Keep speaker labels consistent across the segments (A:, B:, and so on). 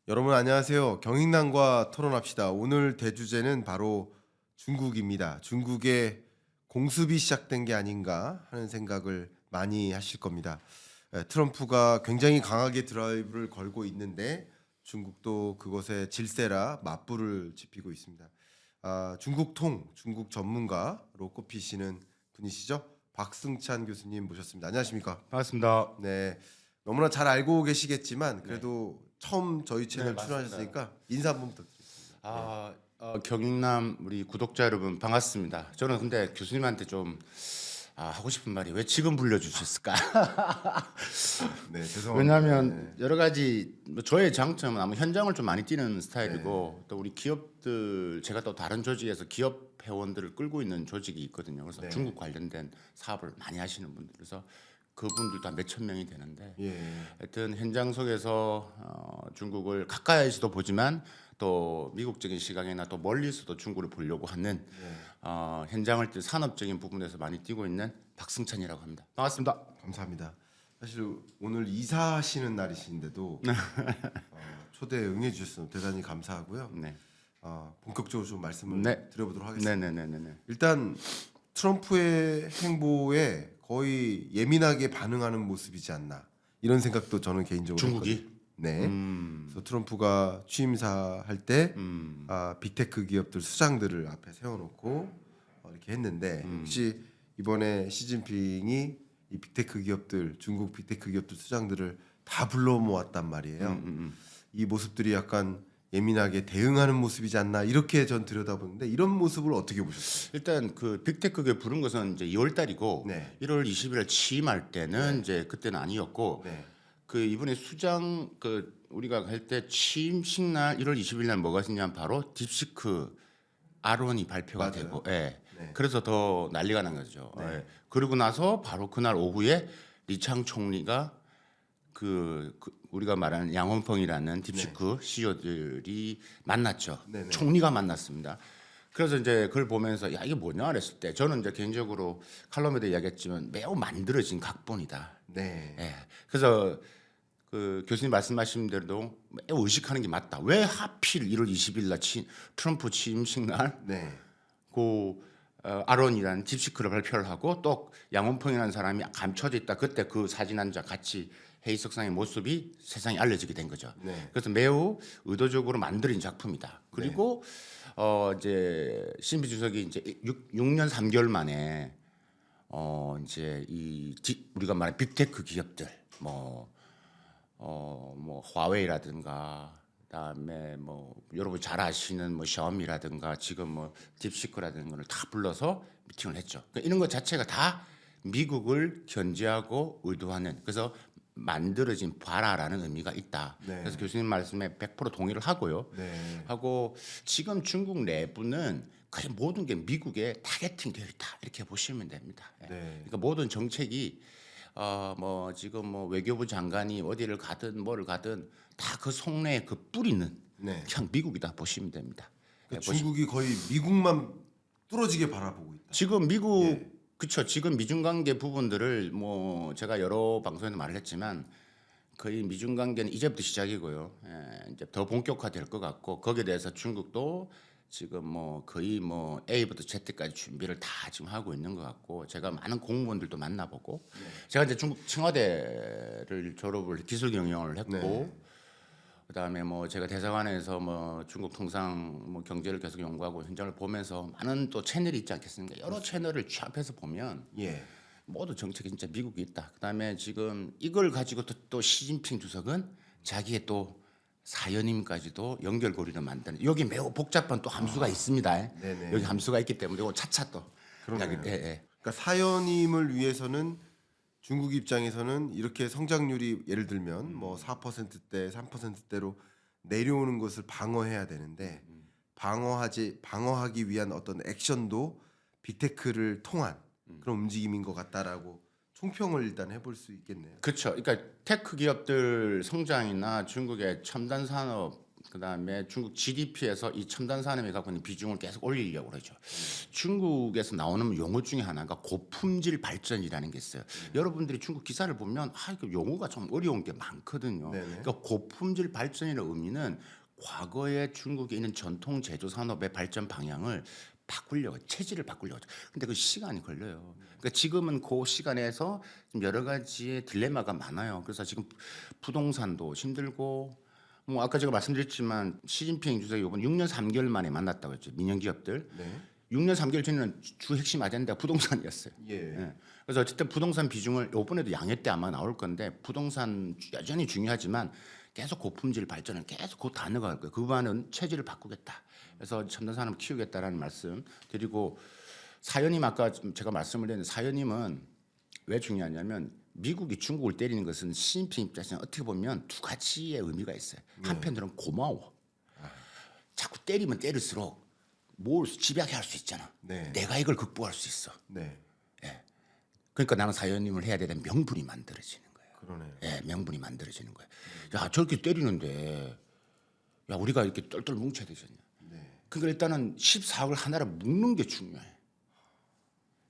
A: 여러분 안녕하세요. 경인남과 토론합시다. 오늘 대주제는 바로 중국입니다. 중국의 공습이 시작된 게 아닌가 하는 생각을 많이 하실 겁니다. 트럼프가 굉장히 강하게 드라이브를 걸고 있는데 중국도 그것에 질세라 맞불을 지피고 있습니다. 중국 전문가로 꼽히시는 분이시죠? 박승찬 교수님 모셨습니다. 안녕하십니까?
B: 반갑습니다.
A: 네, 너무나 잘 알고 계시겠지만
B: 네.
A: 그래도 처음 저희 채널
B: 맞습니다.
A: 출연하셨으니까 인사 한번 부탁드리겠습니다.
B: 경남 우리 구독자 여러분 반갑습니다. 저는 근데 교수님한테 좀 하고 싶은 말이 왜 지금 불러주셨을까?
A: 네, 죄송합니다.
B: 왜냐하면 여러 가지 저의 장점은 아마 현장을 좀 많이 뛰는 스타일이고 또 우리 기업들 제가 또 다른 조직에서 기업 회원들을 끌고 있는 조직이 있거든요. 그래서
A: 네.
B: 중국 관련된 사업을 많이 하시는 분들 그래서 그분들도 한 몇천 명이 되는데
A: 예,
B: 하여튼 현장 속에서 중국을 가까이에서도 보지만 또 미국적인 시각이나 또 멀리서도 중국을 보려고 하는 현장을 뛸 산업적인 부분에서 많이 뛰고 있는 박승찬이라고 합니다. 반갑습니다.
A: 감사합니다. 사실 오늘 이사하시는 날이신데도 초대 응해 주셔서 대단히 감사하고요.
B: 네.
A: 본격적으로 좀 말씀을
B: 네.
A: 드려보도록 하겠습니다.
B: 네네네네.
A: 일단 트럼프의 행보에 거의 예민하게 반응하는 모습이지 않나 이런 생각도 저는 개인적으로
B: 중국이?
A: 했거든요. 네. 그래서 트럼프가 취임사 할 때 빅테크 기업들 수장들을 앞에 세워놓고 이렇게 했는데 혹시 이번에 시진핑이 이 빅테크 기업들 중국 빅테크 기업들 수장들을 다 불러 모았단 말이에요. 이 모습들이 약간 예민하게 대응하는 모습이지 않나 이렇게 전 들여다보는데 이런 모습을 어떻게 보셨어요?
B: 일단 그 빅테크에 부른 것은 이제 2월 달이고
A: 네.
B: 1월 20일 취임할 때는 이제 그때는 아니었고
A: 네.
B: 그 이번에 수장 그 우리가 할 때 취임식 날 1월 20일 날 뭐가 있냐면 바로 딥시크 R1이 발표가
A: 맞아요.
B: 되고 예.
A: 네.
B: 그래서 더 난리가 난 거죠.
A: 네.
B: 예. 그러고 나서 바로 그날 오후에 리창 총리가 그 우리가 말하는 양원펑이라는 딥시크 CEO들이 만났죠.
A: 네네.
B: 총리가 만났습니다. 그래서 이제 그걸 보면서 야 이게 뭐냐 그랬을 때 저는 이제 개인적으로 칼럼에도 이야기했지만 매우 만들어진 각본이다.
A: 네.
B: 예. 그래서 그 교수님 말씀하신 대로 매우 의식하는 게 맞다. 왜 하필 1월 20일 날 트럼프 취임식 날
A: 네.
B: 그 아론이라는 딥시크를 발표를 하고 또 양원펑이라는 사람이 감춰져 있다. 그때 그 사진 한 장 같이 회의석상의 모습이 세상에 알려지게 된 거죠.
A: 네.
B: 그래서 매우 의도적으로 만들어진 작품이다. 그리고 이제 신비 주석이 이제 6년 3개월 만에 이제 우리가 말하는 빅테크 기업들 뭐 화웨이라든가 그다음에 뭐 여러분 잘 아시는 뭐 샤오미라든가 지금 뭐 딥시크라든가 걸 다 불러서 미팅을 했죠. 그러니까 이런 것 자체가 다 미국을 견제하고 의도하는 그래서 만들어진 봐라라는 의미가 있다.
A: 네.
B: 그래서 교수님 말씀에 100% 동의를 하고요.
A: 네.
B: 하고 지금 중국 내부는 거의 모든 게 미국에 타겟팅 되어 있다 이렇게 보시면 됩니다. 예.
A: 네.
B: 그러니까 모든 정책이 뭐 지금 뭐 외교부 장관이 어디를 가든 뭐를 가든 다 그 속내에 그 뿌리는
A: 네.
B: 그냥 미국이다 보시면 됩니다.
A: 그러니까 중국이 거의 미국만 뚫어지게 바라보고 있다.
B: 지금 미국
A: 예.
B: 그쵸 지금 미중 관계 부분들을 뭐 제가 여러 방송에서 말을 했지만 거의 미중 관계는 이제부터 시작이고요. 예, 이제 더 본격화될 것 같고 거기에 대해서 중국도 지금 뭐 거의 뭐 A부터 Z까지 준비를 다 지금 하고 있는 것 같고 제가 많은 공무원들도 만나보고 제가 이제 중국 청와대를 졸업을 기술 경영을 했고
A: 네.
B: 그다음에 뭐 제가 대사관에서 뭐 중국 통상 뭐 경제를 계속 연구하고 현장을 보면서 많은 또 채널이 있지 않겠습니까? 여러 채널을 취합해서 보면
A: 예.
B: 모두 정책이 진짜 미국이 있다. 그다음에 지금 이걸 가지고 또 시진핑 주석은 자기의 또 사연임까지도 연결고리를 만드는 여기 매우 복잡한 또 함수가 있습니다.
A: 네네.
B: 여기 함수가 있기 때문에 이거 차차 또
A: 그러네요.
B: 이야기- 예, 예.
A: 그러니까 사연임을 위해서는 중국 입장에서는 이렇게 성장률이 예를 들면 뭐 4%대, 3%대로 내려오는 것을 방어해야 되는데 방어하기 위한 어떤 액션도 빅테크를 통한 그런 움직임인 것 같다라고 총평을 일단 해볼 수 있겠네요.
B: 그렇죠. 그러니까 테크 기업들 성장이나 중국의 첨단 산업 그다음에 중국 GDP에서 이 첨단 산업이 갖고 있는 비중을 계속 올리려고 그러죠. 중국에서 나오는 용어 중에 하나가 고품질 발전이라는 게 있어요. 여러분들이 중국 기사를 보면 이거 용어가 좀 어려운 게 많거든요.
A: 네네.
B: 그러니까 고품질 발전이라는 의미는 과거에 중국에 있는 전통 제조 산업의 발전 방향을 바꾸려고 체질을 바꾸려고 하죠. 근데 그 시간이 걸려요. 그러니까 지금은 그 시간에서 좀 여러 가지의 딜레마가 많아요. 그래서 지금 부동산도 힘들고 뭐 아까 제가 말씀드렸지만 시진핑 주석이 이번 6년 3개월 만에 만났다고 했죠. 민영 기업들.
A: 네.
B: 6년 3개월 전에는 주 핵심 아젠다가 부동산이었어요.
A: 예.
B: 예. 그래서 어쨌든 부동산 비중을 이번에도 양회 때 아마 나올 건데 부동산 여전히 중요하지만 계속 고품질 발전을 계속 그 단어가 갈 거예요. 그거는 체질을 바꾸겠다. 그래서 첨단 산업 키우겠다라는 말씀 드리고 사연님 아까 제가 말씀을 드렸는데 사연님은 왜 중요하냐면 미국이 중국을 때리는 것은 시진핑 입장에서는 어떻게 보면 두 가지의 의미가 있어요. 한편으로는 고마워. 자꾸 때리면 때릴수록 뭘 집약해 할 수 있잖아.
A: 네.
B: 내가 이걸 극복할 수 있어.
A: 네.
B: 그러니까 나는 사연님을 해야 되는 명분이 만들어지는 거예요.
A: 그러네요.
B: 예, 명분이 만들어지는 거예요. 야, 저렇게 때리는데 야, 우리가 이렇게 똘똘 뭉쳐야 되잖냐.
A: 네.
B: 그러니까 일단은 14억을 하나로 묶는 게 중요해.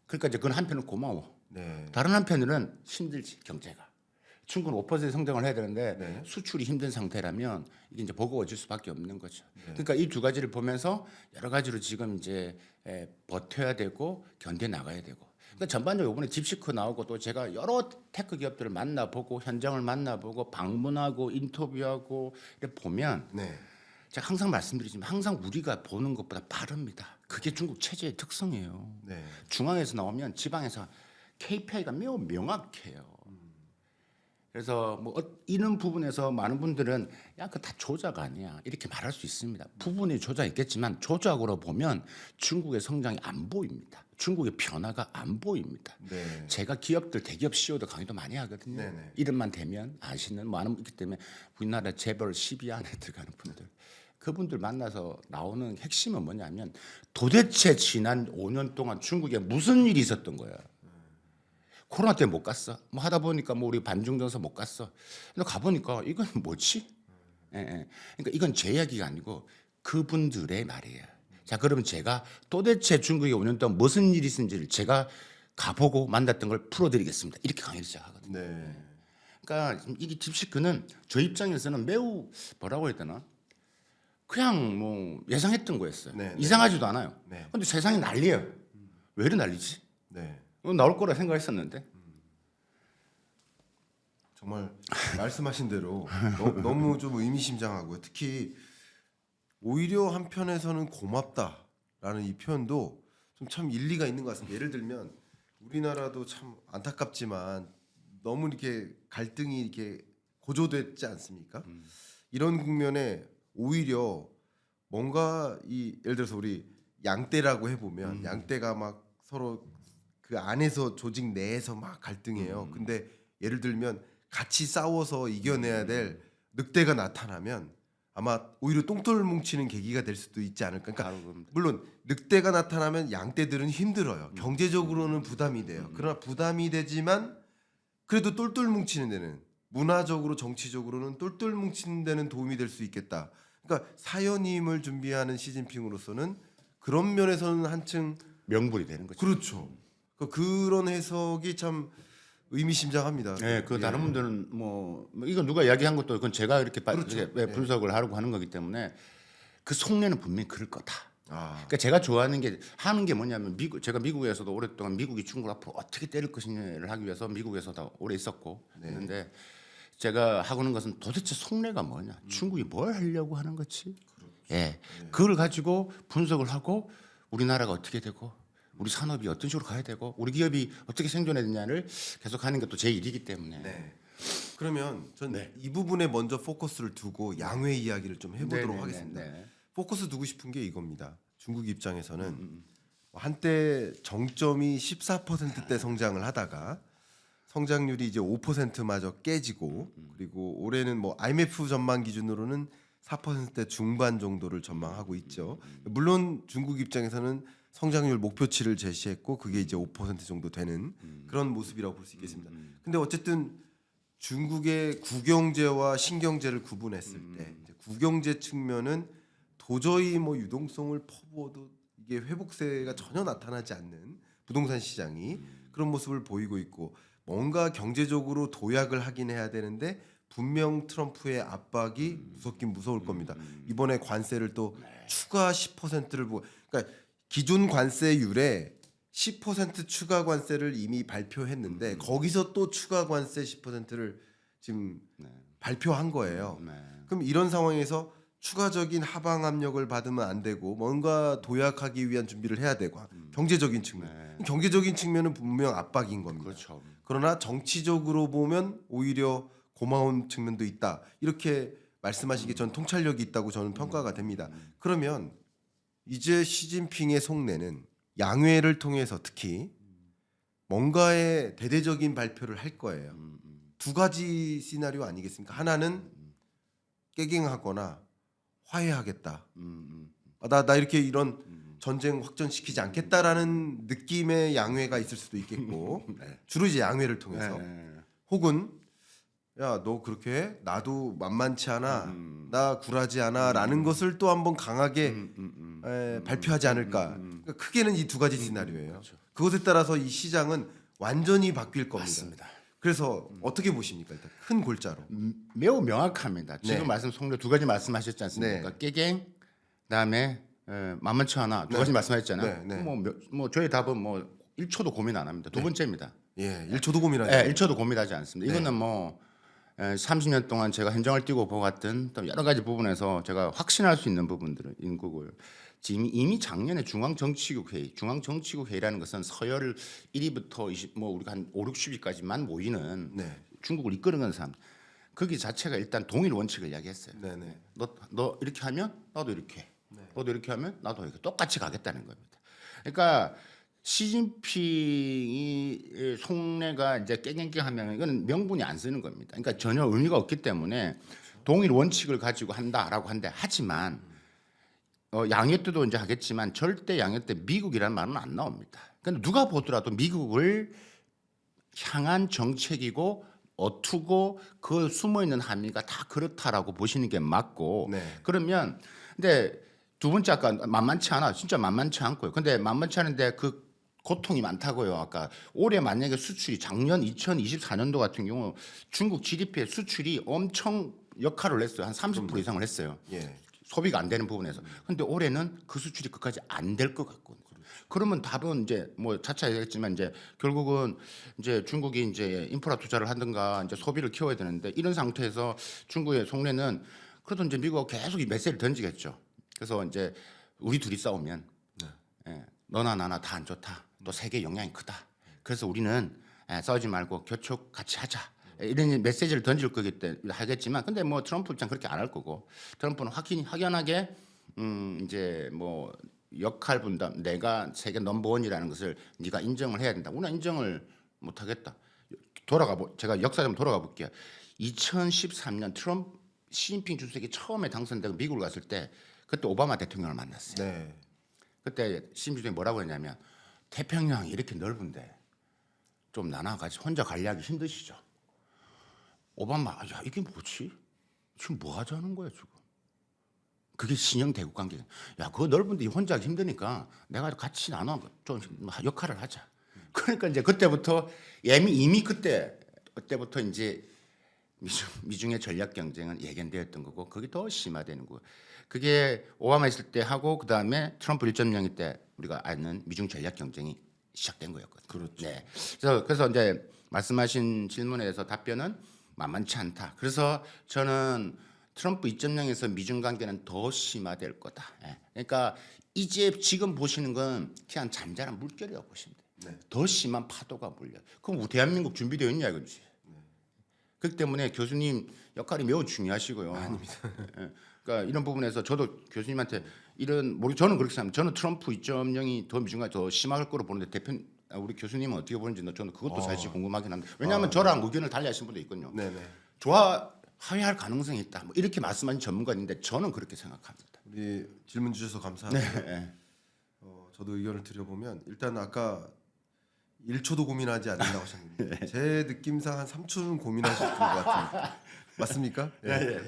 B: 그러니까 이제 그건 한편은 고마워.
A: 네.
B: 다른 한편으로는 힘들지 경제가. 중국은 5% 성장을 해야 되는데
A: 네.
B: 수출이 힘든 상태라면 이게 이제 버거워질 수밖에 없는 거죠. 그러니까 이 두 가지를 보면서 여러 가지로 지금 이제 버텨야 되고 견뎌 나가야 되고. 그러니까 전반적으로 이번에 딥시크 나오고 또 제가 여러 테크 기업들을 만나보고 현장을 만나보고 방문하고 인터뷰하고 이렇게 보면
A: 네.
B: 제가 항상 말씀드리지만 항상 우리가 보는 것보다 빠릅니다. 그게 중국 체제의 특성이에요.
A: 네.
B: 중앙에서 나오면 지방에서 KPI가 매우 명확해요. 그래서 뭐 이런 부분에서 많은 분들은 야, 그거 다 조작 아니야 이렇게 말할 수 있습니다. 부분이 조작이 있겠지만 조작으로 보면 중국의 성장이 안 보입니다. 중국의 변화가 안 보입니다.
A: 네.
B: 제가 기업들 대기업 CEO도 강의도 많이 하거든요.
A: 네네.
B: 이름만 대면 아시는 많은 분 있기 때문에 우리나라 재벌 10위 안에 들어가는 분들 그분들 만나서 나오는 핵심은 뭐냐면 도대체 지난 5년 동안 중국에 무슨 일이 있었던 거야. 코로나 때문에 못 갔어. 뭐 하다 보니까 뭐 우리 반중전서 못 갔어. 근데 가보니까 이건 뭐지? 예, 예. 그러니까 이건 제 이야기가 아니고 그분들의 말이에요. 자, 그러면 제가 도대체 중국에 5년 동안 무슨 일이 있었는지를 제가 가보고 만났던 걸 풀어드리겠습니다. 이렇게 강의를 시작하거든요.
A: 네.
B: 그러니까 이게 딥시크는 저 입장에서는 매우 뭐라고 해야 되나? 그냥 뭐 예상했던 거였어요.
A: 네, 네.
B: 이상하지도 않아요.
A: 네.
B: 근데 세상이 난리예요. 왜 이리 난리지?
A: 네.
B: 나올 거라 생각했었는데.
A: 정말 말씀하신 대로 너무 좀 의미심장하고요. 특히 오히려 한편에서는 고맙다라는 이 표현도 좀 참 일리가 있는 것 같습니다. 예를 들면 우리나라도 참 안타깝지만 너무 이렇게 갈등이 이렇게 고조됐지 않습니까? 이런 국면에 오히려 뭔가 이 예를 들어서 우리 양떼라고 해보면 양떼가 막 서로 그 안에서 조직 내에서 막 갈등해요. 근데 예를 들면 같이 싸워서 이겨내야 될 늑대가 나타나면 아마 오히려 똥돌 뭉치는 계기가 될 수도 있지 않을까. 그러니까
B: 바로 그겁니다.
A: 물론 늑대가 나타나면 양떼들은 힘들어요. 경제적으로는 부담이 돼요. 그러나 부담이 되지만 그래도 똘똘 뭉치는 데는 문화적으로 정치적으로는 똘똘 뭉치는 데는 도움이 될 수 있겠다. 그러니까 사연임을 준비하는 시진핑으로서는 그런 면에서는 한층
B: 명분이 되는 거죠.
A: 그렇죠. 그런 해석이 참 의미심장합니다.
B: 네, 그
A: 예.
B: 다른 분들은 뭐 이건 누가 이야기한 것도 그건 제가 이렇게
A: 그렇죠.
B: 이렇게 분석을 하려고 하는 거기 때문에 그 속내는 분명히 그럴 거다.
A: 아,
B: 그러니까 제가 좋아하는 게 하는 게 뭐냐면 제가 미국에서도 오랫동안 미국이 중국을 앞으로 어떻게 때릴 것이냐를 하기 위해서 미국에서도 오래 있었고 했는데 제가 하고는 것은 도대체 속내가 뭐냐, 중국이 뭘 하려고 하는 거지. 예, 그걸 가지고 분석을 하고 우리나라가 어떻게 되고 우리 산업이 어떤 식으로 가야 되고 우리 기업이 어떻게 생존해야 되냐를 계속 하는 것도 제 일이기 때문에.
A: 네. 그러면 전
B: 네.
A: 이 부분에 먼저 포커스를 두고 양회 이야기를 좀 해보도록
B: 네,
A: 하겠습니다.
B: 네.
A: 포커스 두고 싶은 게 이겁니다. 중국 입장에서는 한때 정점이 14%대 성장을 하다가 성장률이 이제 5%마저 깨지고 그리고 올해는 뭐 IMF 전망 기준으로는 4%대 중반 정도를 전망하고 있죠. 물론 중국 입장에서는 성장률 목표치를 제시했고 그게 이제 5% 정도 되는 그런 모습이라고 볼 수 있겠습니다. 근데 어쨌든 중국의 국영제와 신경제를 구분했을 때 이제 국영제 측면은 도저히 뭐 유동성을 퍼부어도 이게 회복세가 전혀 나타나지 않는 부동산 시장이 그런 모습을 보이고 있고 뭔가 경제적으로 도약을 하긴 해야 되는데 분명 트럼프의 압박이 무섭긴 무서울 겁니다. 이번에 관세를 또 추가 10%를 보고 그러니까 기존 관세율에 10% 추가 관세를 이미 발표했는데 거기서 또 추가 관세 10%를 지금 발표한 거예요.
B: 네.
A: 그럼 이런 상황에서 추가적인 하방 압력을 받으면 안 되고 뭔가 도약하기 위한 준비를 해야 되고 경제적인 측면. 경제적인 측면은 분명 압박인 겁니다.
B: 그렇죠.
A: 그러나 정치적으로 보면 오히려 고마운 측면도 있다. 이렇게 말씀하시기에 전 통찰력이 있다고 저는 평가가 됩니다. 그러면 이제 시진핑의 속내는 양회를 통해서 특히 뭔가의 대대적인 발표를 할 거예요. 두 가지 시나리오 아니겠습니까? 하나는 깨갱하거나 화해하겠다. 나 이렇게 이런 전쟁 확전시키지 않겠다라는 느낌의 양회가 있을 수도 있겠고 주로 이제 양회를 통해서 혹은 야 너 그렇게 해? 나도 만만치 않아 나 굴하지 않아라는 것을 또 한번 강하게 발표하지 않을까. 그러니까 크게는 이 두 가지 시나리오예요.
B: 그렇죠.
A: 그것에 따라서 이 시장은 완전히 바뀔 겁니다.
B: 맞습니다.
A: 그래서 어떻게 보십니까? 일단 큰 골자로.
B: 매우 명확합니다. 지금
A: 네.
B: 말씀 속내 두 가지 말씀하셨지 않습니까?
A: 네.
B: 깨갱 그다음에 만만치 않아 두 가지 말씀하셨잖아요.
A: 네, 네.
B: 뭐 저희 답은 뭐 1초도 고민 안 합니다. 두 번째입니다.
A: 예, 1초도 고민하지.
B: 예, 1초도 고민하지 않습니다. 이거는 뭐 30년 동안 제가 현장을 뛰고 보았던 또 여러 가지 부분에서 제가 확신할 수 있는 부분들인 거고요. 지금 이미 작년에 중앙정치국 회의라는 것은 서열 1위부터 20, 뭐 우리가 한 5, 60위까지만 모이는
A: 네.
B: 중국을 이끌어가는 사람. 거기 자체가 일단 동일 원칙을 이야기했어요.
A: 네, 네.
B: 너 이렇게 하면 나도 이렇게, 너도 이렇게 하면 나도 이렇게 똑같이 가겠다는 겁니다. 그러니까 시진핑이 속내가 이제 깨갱깽하면 이건 명분이 안 쓰는 겁니다. 그러니까 전혀 의미가 없기 때문에 동일 원칙을 가지고 한다라고 한데 하지만 양회 때도 이제 하겠지만 절대 양회 때 미국이라는 말은 안 나옵니다. 그러니까 누가 보더라도 미국을 향한 정책이고 어투고 그 숨어 있는 함의가 다 그렇다라고 보시는 게 맞고
A: 네.
B: 그러면 근데 두 번째 아까 만만치 않아 진짜 만만치 않고요. 근데 만만치 않은데 그 고통이 많다고요. 아까 올해 만약에 수출이 작년 2024년도 같은 경우 중국 GDP의 수출이 엄청 역할을 했어요. 한 30% 이상을 했어요.
A: 예.
B: 소비가 안 되는 부분에서. 근데 올해는 그 수출이 끝까지 안 될 것 같거든요. 그러면 답은 이제 뭐 차차 얘기했지만 이제 결국은 이제 중국이 이제 인프라 투자를 하든가 이제 소비를 키워야 되는데 이런 상태에서 중국의 속내는 그래도 이제 미국가 계속 이 메시지를 던지겠죠. 그래서 이제 우리 둘이 싸우면 예, 너나 나나 다 안 좋다. 또 세계 영향이 크다. 그래서 우리는 싸우지 말고 교촉 같이 하자. 이런 메시지를 던질 거기 때문에 하겠지만 근데 뭐 트럼프 입장 그렇게 안 할 거고 트럼프는 확연하게 이제 뭐 역할 분담 내가 세계 넘버원이라는 것을 네가 인정을 해야 된다. 우리는 인정을 못 하겠다. 제가 역사 좀 돌아가 볼게요. 2013년 트럼프 시진핑 주석이 처음에 당선되고 미국을 갔을 때 그때 오바마 대통령을 만났어요.
A: 네.
B: 그때 시진핑 주석이 뭐라고 했냐면 태평양이 이렇게 넓은데 좀 나눠가지고 혼자 관리하기 힘드시죠. 오바마 야 이게 뭐지? 지금 뭐 하자는 거야 지금? 그게 신형 대국 관계. 야 그거 넓은데 혼자 하기 힘드니까 내가 같이 나눠 좀 역할을 하자. 그러니까 이제 그때부터 이미 그때부터 이제 미중의 전략 경쟁은 예견되었던 거고 그게 더 심화되는 거고 그게 오바마 있을 때 하고 그 다음에 트럼프 1.0일 때 우리가 아는 미중 전략 경쟁이 시작된 거였거든요.
A: 그렇죠.
B: 네. 그래서 이제 말씀하신 질문에 대해서 답변은 만만치 않다. 그래서 저는 트럼프 2.0에서 미중 관계는 더 심화될 거다. 예. 그러니까 이제 지금 보시는 건 그냥 잔잔한 물결이라고 보시면 돼요.
A: 네.
B: 더 심한 파도가 몰려. 그럼 대한민국 준비되어 있냐 이거지. 그렇기 때문에 교수님 역할이 매우 중요하시고요. 아닙니다. 예. 그러니까 이런 부분에서 저도 교수님한테 저는 그렇게 생각합니다. 저는 트럼프 2.0이 더 미중과 더 심할 거로 보는데 우리 교수님은 어떻게 보는지 저는 그것도 사실 궁금하긴 한데 왜냐하면 저랑 의견을 달리하신 분도 있거든요.
A: 네네.
B: 화해할 가능성이 있다. 뭐 이렇게 말씀하신 전문가 있는데 저는 그렇게 생각합니다.
A: 우리 질문 주셔서 감사하고요.
B: 네.
A: 저도 의견을 드려보면 일단 아까 1초도 고민하지 않는다고 하셨는데 제 느낌상 한 3초는 고민하실 것 같은데 맞습니까? 예.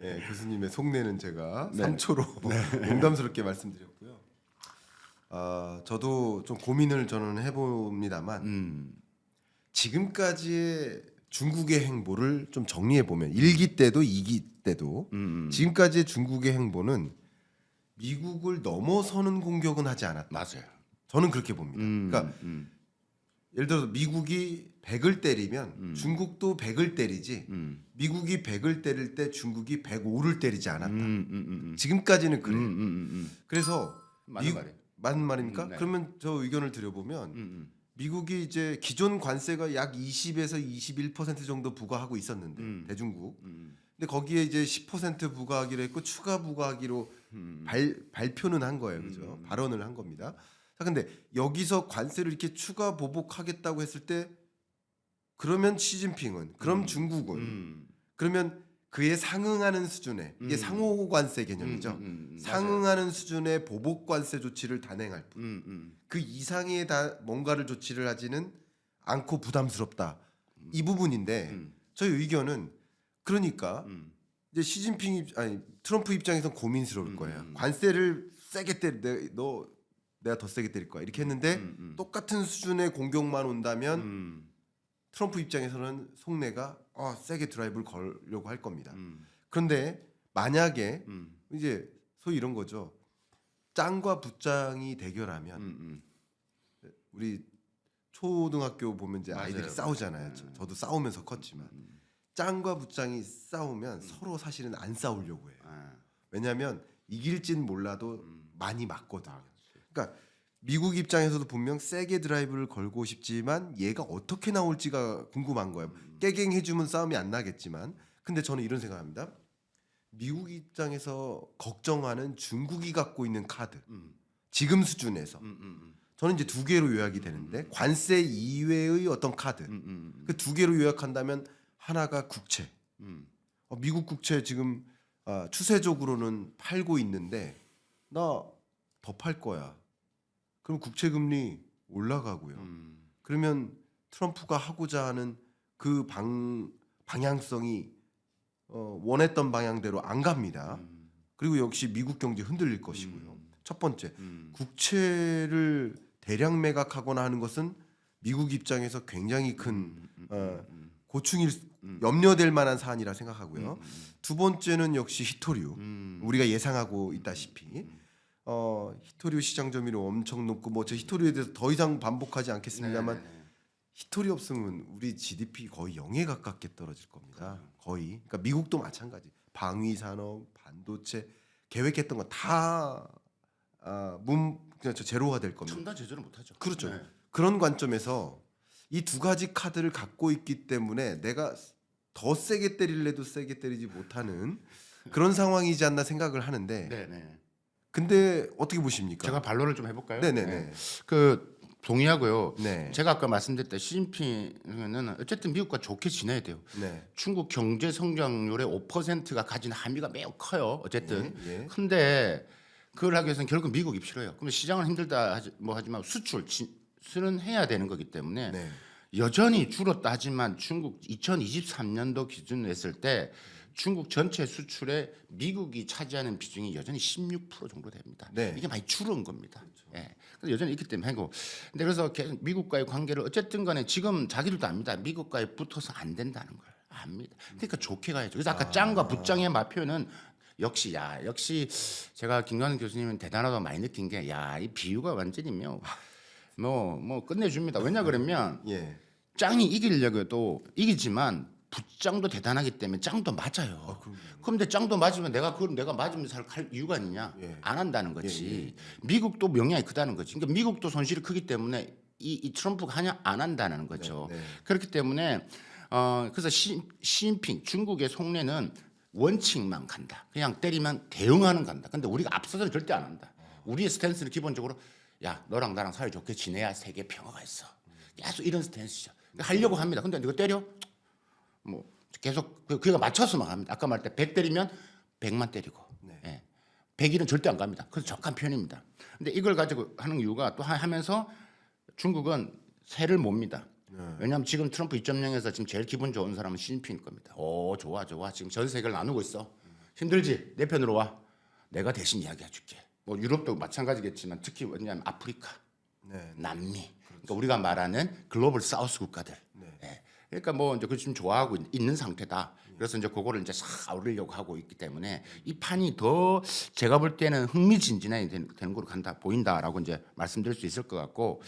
A: 예, 교수님의 속내는 제가 3초로 농담스럽게 말씀드렸고요. 저도 좀 고민을 저는 해봅니다만 지금까지의 중국의 행보를 좀 정리해 보면 1기 때도 2기 때도 지금까지의 중국의 행보는 미국을 넘어서는 공격은 하지 않았다.
B: 맞아요.
A: 저는 그렇게 봅니다. 그러니까 예를 들어서 미국이 100을 때리면 중국도 100을 때리지 미국이 100을 때릴 때 중국이 105를 때리지 않았다. 지금까지는 그래요. 그래서
B: 맞는 말이에요.
A: 맞는 말입니까?
B: 네.
A: 그러면 저 의견을 드려보면 미국이 이제 기존 관세가 약 20에서 21% 정도 부과하고 있었는데 대중국. 근데 거기에 이제 10% 부과하기로 했고 추가 부과하기로 발표는 한 거예요, 그죠? 발언을 한 겁니다. 자, 근데 여기서 관세를 이렇게 추가 보복하겠다고 했을 때 그러면 시진핑은, 그럼 중국은, 그러면 그에 상응하는 수준의 이게 상호 관세 개념이죠. 상응하는 수준의 보복 관세 조치를 단행할 뿐. 그 이상의 다 뭔가를 조치를 하지는 않고 부담스럽다. 이 부분인데 저희 의견은 그러니까 이제 시진핑 아니 트럼프 입장에선 고민스러울 거예요. 관세를 세게 내가 더 세게 때릴 거야 이렇게 했는데 똑같은 수준의 공격만 온다면 트럼프 입장에서는 속내가 세게 드라이브를 걸려고 할 겁니다. 그런데 만약에 이제 소위 이런 거죠. 짱과 부짱이 대결하면 우리 초등학교 보면 이제 아이들이
B: 맞아요.
A: 싸우잖아요. 저도 싸우면서 컸지만 짱과 부짱이 싸우면 서로 사실은 안 싸우려고 해요. 왜냐하면 이길진 몰라도 많이 맞거든요. 그러니까 미국 입장에서도 분명 세게 드라이브를 걸고 싶지만 얘가 어떻게 나올지가 궁금한 거예요. 깨갱해주면 싸움이 안 나겠지만 근데 저는 이런 생각합니다. 미국 입장에서 걱정하는 중국이 갖고 있는 카드 지금 수준에서 저는 이제 두 개로 요약이 되는데 관세 이외의 어떤 카드 그 두 개로 요약한다면 하나가 국채 미국 국채 지금 추세적으로는 팔고 있는데 나 더 팔 거야. 그럼 국채 금리 올라가고요. 그러면 트럼프가 하고자 하는 그 방향성이 원했던 방향대로 안 갑니다. 그리고 역시 미국 경제 흔들릴 것이고요. 첫 번째, 국채를 대량 매각하거나 하는 것은 미국 입장에서 굉장히 큰 고충일 염려될 만한 사안이라 생각하고요. 두 번째는 역시 히토류. 우리가 예상하고 있다시피 히토류 시장 점유율이 엄청 높고 뭐 저 히토류에 대해서 더 이상 반복하지 않겠습니다만 히토리 없으면 우리 GDP 거의 0에 가깝게 떨어질 겁니다. 거의. 그러니까 미국도 마찬가지. 방위 산업, 반도체 계획했던 거 다 그냥 제로화 될 겁니다.
B: 첨단 제조를 못하죠.
A: 그렇죠.
B: 네.
A: 그런 관점에서 이 두 가지 카드를 갖고 있기 때문에 내가 더 세게 때릴래도 세게 때리지 못하는 그런 상황이지 않나 생각을 하는데
B: 네네.
A: 근데 어떻게 보십니까?
B: 제가 반론을 좀 해볼까요?
A: 네네네.
B: 네. 그 동의하고요.
A: 네.
B: 제가 아까 말씀드렸던 시진핑은 어쨌든 미국과 좋게 지내야 돼요.
A: 네.
B: 중국 경제 성장률의 5%가 가진 함의가 매우 커요. 어쨌든.
A: 예.
B: 근데 그걸 하기 위해서는 결국 미국이 필요해요. 그럼 시장은 힘들다 하지만 수출은 해야 되는 거기 때문에
A: 네.
B: 여전히 줄었다 하지만 중국 2023년도 기준으로 했을 때 중국 전체 수출에 미국이 차지하는 비중이 여전히 16% 정도 됩니다.
A: 네.
B: 이게 많이 줄은 겁니다. 예. 그래서 여전히 있기 때문에 하고. 근데 그래서 계속 미국과의 관계를 어쨌든 간에 지금 자기들도 압니다. 미국과의 붙어서 안 된다는 걸 압니다. 그러니까 좋게 가야죠. 그래서 아까 짱과 부짱의 마표는 역시 제가 김관훈 교수님은 대단하다고 많이 느낀 게 이 비유가 완전히 뭐 끝내줍니다. 왜냐 그러면
A: 예.
B: 짱이 이기려고도 이기지만 부짱도 대단하기 때문에 짱도 맞아요. 그런데 짱도 맞으면 내가 맞으면서 할 이유가 있느냐?
A: 예.
B: 안 한다는 거지. 미국도 영향이 크다는 거지. 그러니까 미국도 손실이 크기 때문에 이 트럼프가 하냐 안 한다는 거죠.
A: 네.
B: 그렇기 때문에 그래서 시진핑 중국의 속내는 원칙만 간다. 그냥 때리면 대응하는 간다. 근데 우리가 앞서서는 절대 안 한다. 우리의 스탠스는 기본적으로 야 너랑 나랑 사이좋게 지내야 세계 평화가 있어. 계속 이런 스탠스죠. 하려고 합니다. 근데 이거 때려? 뭐 계속 그가 맞춰서만 합니다. 아까 말할 때 100 때리면 100만 때리고 예. 100일은 절대 안 갑니다. 그래서 적한 편입니다. 근데 이걸 가지고 하는 이유가 또 하면서 중국은 새를 봅니다. 왜냐하면 지금 트럼프 2.0에서 지금 제일 기분 좋은 사람은 시진핑일 겁니다. 오 좋아 지금 전 세계를 나누고 있어. 힘들지? 내 편으로 와. 내가 대신 이야기해줄게. 뭐 유럽도 마찬가지겠지만 특히 뭐냐면 아프리카, 남미. 그러니까 우리가 말하는 글로벌 사우스 국가들. 예. 그러니까 뭐 이제 그 지금 좋아하고 있는 상태다. 그래서 이제 그거를 이제 싹 아우르려고 하고 있기 때문에 이 판이 더 제가 볼 때는 흥미진진하게 되는 걸로 간다 보인다라고 이제 말씀드릴 수 있을 것 같고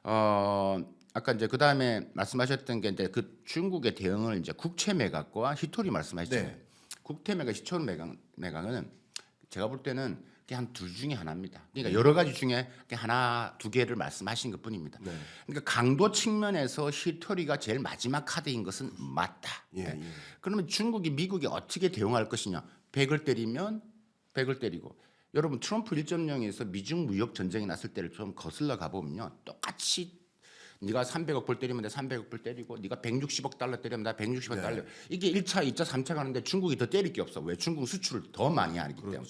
B: 아까 이제 그 다음에 말씀하셨던 게 이제 그 중국의 대응을 이제 국채 매각과 히토리 말씀하셨잖아요.
A: 네.
B: 국채 매각, 히토리 매각은 제가 볼 때는 그냥 한 둘 중에 하나입니다. 그러니까 여러 가지 중에 하나, 두 개를 말씀하신 것뿐입니다. 그러니까 강도 측면에서 히토리가 제일 마지막 카드인 것은 맞다. 그러면 중국이 미국이 어떻게 대응할 것이냐? 100을 때리면 100을 때리고 여러분 트럼프 1.0에서 미중 무역 전쟁이 났을 때를 좀 거슬러 가보면요. 똑같이 네가 300억 불 때리면 내가 300억 불 때리고 네가 160억 달러 때리면 나 160억 달러. 이게 1차, 2차, 3차 가는데 중국이 더 때릴 게 없어. 왜? 중국 수출을 더 많이 하기 때문에.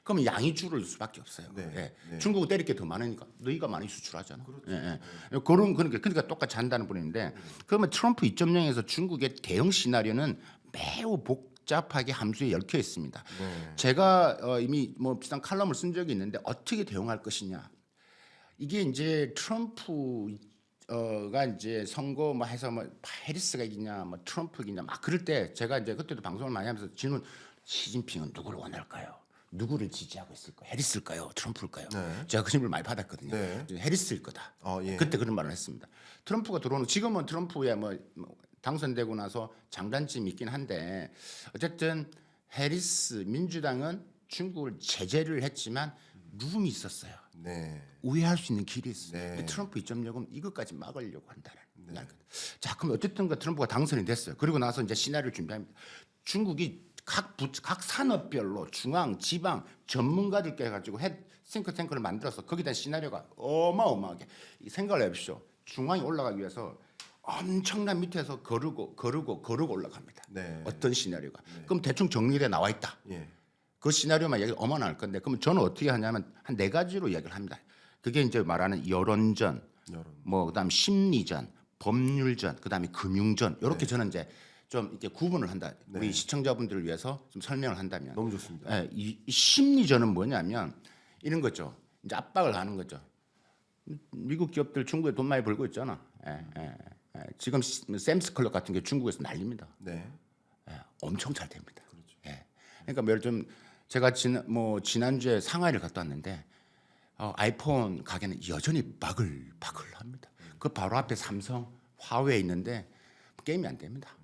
B: 그러면 양이 줄을 수밖에 없어요. 중국은 때릴 게 더 많으니까 너희가 많이 수출하잖아. 그러니까 똑같이 한다는 분인데 그러면 트럼프 2.0에서 중국의 대응 시나리오는 매우 복잡하게 함수에 얽혀 있습니다. 제가 이미 뭐 비슷한 칼럼을 쓴 적이 있는데 어떻게 대응할 것이냐. 이게 이제 트럼프가 이제 선거 뭐 해서 뭐 해리스가 이기냐 뭐 트럼프가 이기냐 막 그럴 때 제가 이제 그때도 방송을 많이 하면서 질문 시진핑은 누구를 원할까요? 누구를 지지하고 있을까요? 해리스일까요? 트럼프일까요? 제가 그 질문을 많이 받았거든요. 해리스일 거다. 그때 그런 말을 했습니다. 트럼프가 들어오는 지금은 트럼프야 뭐 당선되고 나서 장단점이 있긴 한데 어쨌든 해리스 민주당은 중국을 제재를 했지만 룸이 있었어요. 우회할 수 있는 길이 있어요. 근데 트럼프 2.0은 이것까지 막으려고 한다는. 자, 그럼 어쨌든 트럼프가 당선이 됐어요. 그리고 나서 이제 시나리오를 준비합니다. 중국이 각 산업별로 중앙, 지방 전문가들께 해가지고 싱크탱크를 만들어서 거기에 대한 시나리오가 어마어마하게 생각을 해보십시오. 중앙에 올라가기 위해서 엄청난 밑에서 거르고 올라갑니다. 어떤 시나리오가. 그럼 대충 정리돼 나와 있다. 그 시나리오만 얘기를 어마나 할 건데 그러면 저는 어떻게 하냐면 한 네 가지로 이야기를 합니다. 그게 이제 말하는 여론전, 뭐 그다음 심리전, 법률전, 그다음에 금융전 이렇게 저는 이제 좀 이렇게 구분을 한다. 우리 시청자분들을 위해서 좀 설명을 한다면
A: 너무 좋습니다.
B: 이 심리전은 뭐냐면 이런 거죠. 이제 압박을 하는 거죠. 미국 기업들 중국에 돈 많이 벌고 있잖아. 지금 샘스클럽 같은 게 중국에서 난립니다. 엄청 잘 됩니다. 그러니까 예를 좀 제가 지난주에 상하이를 갔다 왔는데 아이폰 가게는 여전히 바글바글합니다. 그 바로 앞에 삼성, 화웨이 있는데 게임이 안 됩니다.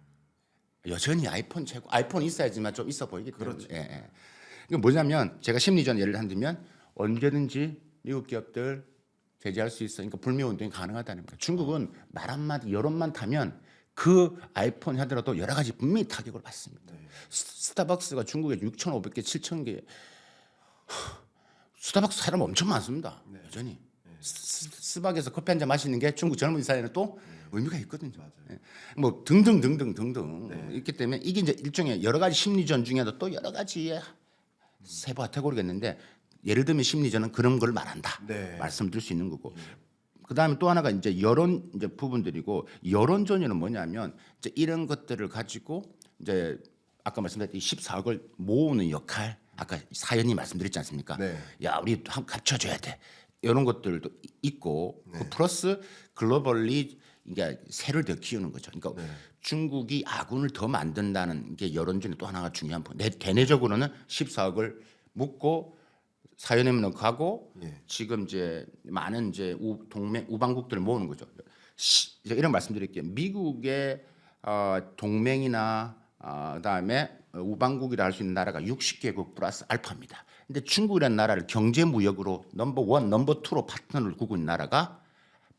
B: 여전히 아이폰 최고. 아이폰 있어야지만 좀 있어 보이기 때문에. 이게 뭐냐면 제가 심리전 예를 들면 언제든지 미국 기업들 제재할 수 있어. 그러니까 불매 운동이 가능하다는 거예요. 중국은 말 한마디 여론만 타면 그 아이폰 하더라도 여러 가지 분명히 타격을 받습니다. 스타벅스가 중국에 6,500개, 7,000개. 스타벅스 사람 엄청 많습니다. 여전히. 스박에서 커피 한 잔 마시는 게 중국 젊은 사회는 또 의미가 있거든요. 뭐 등등 있기 때문에 이게 이제 일종의 여러 가지 심리전 중에도 또 여러 가지의 세부 카테고리가 있는데 예를 들면 심리전은 그런 걸 말한다. 말씀드릴 수 있는 거고. 그다음에 또 하나가 이제 여론 이제 부분들이고 여론전이는 뭐냐면 이제 이런 것들을 가지고 이제 아까 말씀드렸던 14억을 모으는 역할 아까 사연이 말씀드렸지 않습니까? 야 우리 한번 합쳐줘야 돼. 이런 것들도 있고 그 플러스 글로벌리 그러니까 새를 더 키우는 거죠. 그러니까 중국이 아군을 더 만든다는 게 여론전의 또 하나가 중요한 부분. 대내적으로는 14억을 묻고 사연에는 가고 지금 이제 많은 이제 우방국들을 모으는 거죠. 이런 말씀드릴게요. 미국의 동맹이나 그다음에 우방국이라 할 수 있는 나라가 60개국 플러스 알파입니다. 근데 중국이라는 나라를 경제 무역으로 넘버 1, 넘버 2로 파트너를 구고 있는 나라가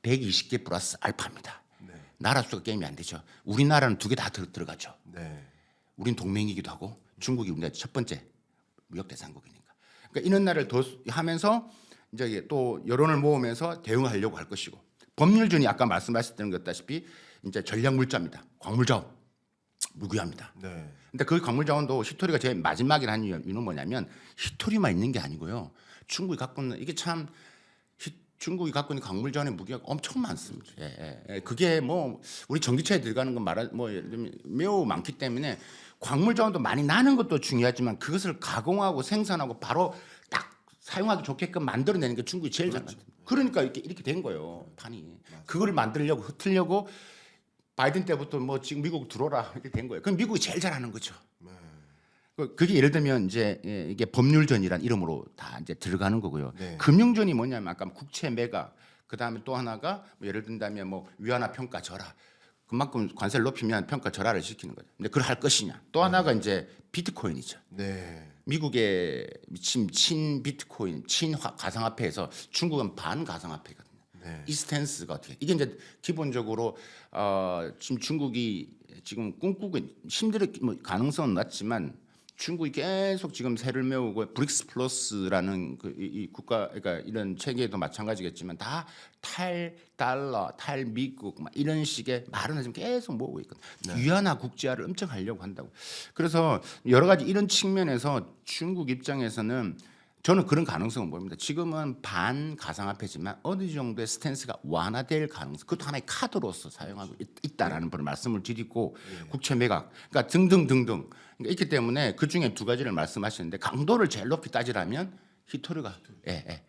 B: 120개 플러스 알파입니다. 나라 수가 게임이 안 되죠. 우리나라는 두 개 다 들어가죠. 우린 동맹이기도 하고 중국이 우리나라 첫 번째 무역 대상국이니까. 그러니까 이런 나라를 더 하면서 이제 또 여론을 모으면서 대응하려고 할 것이고 법률전이 아까 말씀하셨던 것 같다시피 이제 전략 물자입니다. 광물자원 무기합니다. 근데 그 광물자원도 히토리가 제일 마지막에 한 이유는 뭐냐면 히토리만 있는 게 아니고요. 중국이 갖고 있는 이게 참 중국이 갖고 있는 광물자원의 무기가 엄청 많습니다. 그게 뭐 우리 전기차에 들어가는 건 뭐 예를 들면 매우 많기 때문에 광물 자원도 많이 나는 것도 중요하지만 그것을 가공하고 생산하고 바로 딱 사용하기 좋게끔 만들어내는 게 중국이 제일 잘 만듭니다. 그러니까 이렇게 된 거예요, 판이. 그걸 만들려고 흩으려고 바이든 때부터 뭐 지금 미국 들어오라 이렇게 된 거예요. 그럼 미국이 제일 잘하는 거죠. 그게 예를 들면 이제 이게 법률전이란 이름으로 다 이제 들어가는 거고요.
A: 네.
B: 금융전이 뭐냐면 아까 국채 매각, 그 다음에 또 하나가 뭐 예를 든다면 뭐 위안화 평가 절하, 그만큼 관세를 높이면 평가 절하를 시키는 거죠. 근데 그걸 할 것이냐. 또 하나가 이제 비트코인이죠.
A: 네.
B: 미국의 친 비트코인, 친 가상화폐에서 중국은 반 가상화폐거든요.
A: 네.
B: 이 스탠스가 어떻게? 이게 이제 기본적으로 지금 중국이 지금 꿈꾸고 힘들 뭐 가능성은 낮지만. 중국이 계속 지금 세를 메우고 브릭스 플러스라는 이 국가 그러니까 이런 체계도 마찬가지겠지만 다 탈달러, 탈미국 막 이런 식의 말은 지금 계속 모으고 있거든요. 위안화 국제화를 엄청 하려고 한다고. 그래서 여러 가지 이런 측면에서 중국 입장에서는 저는 그런 가능성은 보입니다. 지금은 반 가상화폐지만 어느 정도의 스탠스가 완화될 가능성, 그것도 하나의 카드로서 사용하고 있다라는 걸 말씀을 드리고 국채 매각, 그러니까 등등등등 그러니까 있기 때문에 그 중에 두 가지를 말씀하시는데 강도를 제일 높이 따지라면 히토르가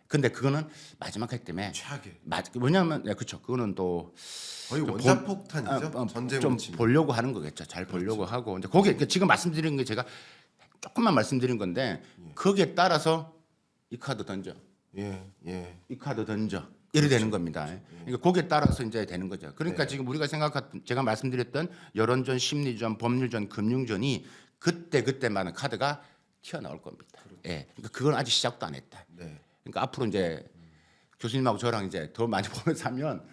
B: 근데 그거는 마지막 하기 때문에
A: 최악의.
B: 왜냐하면 그렇죠. 그거는 또
A: 거의 원자폭탄이죠. 전쟁으로
B: 좀
A: 치면.
B: 보려고 하는 거겠죠. 잘 보려고 하고 이제 거기에 지금 말씀드린 게 제가 조금만 말씀드린 건데 거기에 따라서 이 카드 던져. 이 카드 던져. 이래 되는 겁니다. 그러니까 거기에 따라서 이제 되는 거죠. 그러니까 지금 우리가 생각했던 제가 말씀드렸던 여론전, 심리전, 법률전, 금융전이 그때마다 카드가 튀어나올 겁니다. 그러니까 그건 아직 시작도 안 했다. 그러니까 앞으로 이제 교수님하고 저랑 이제 더 많이 보면서 하면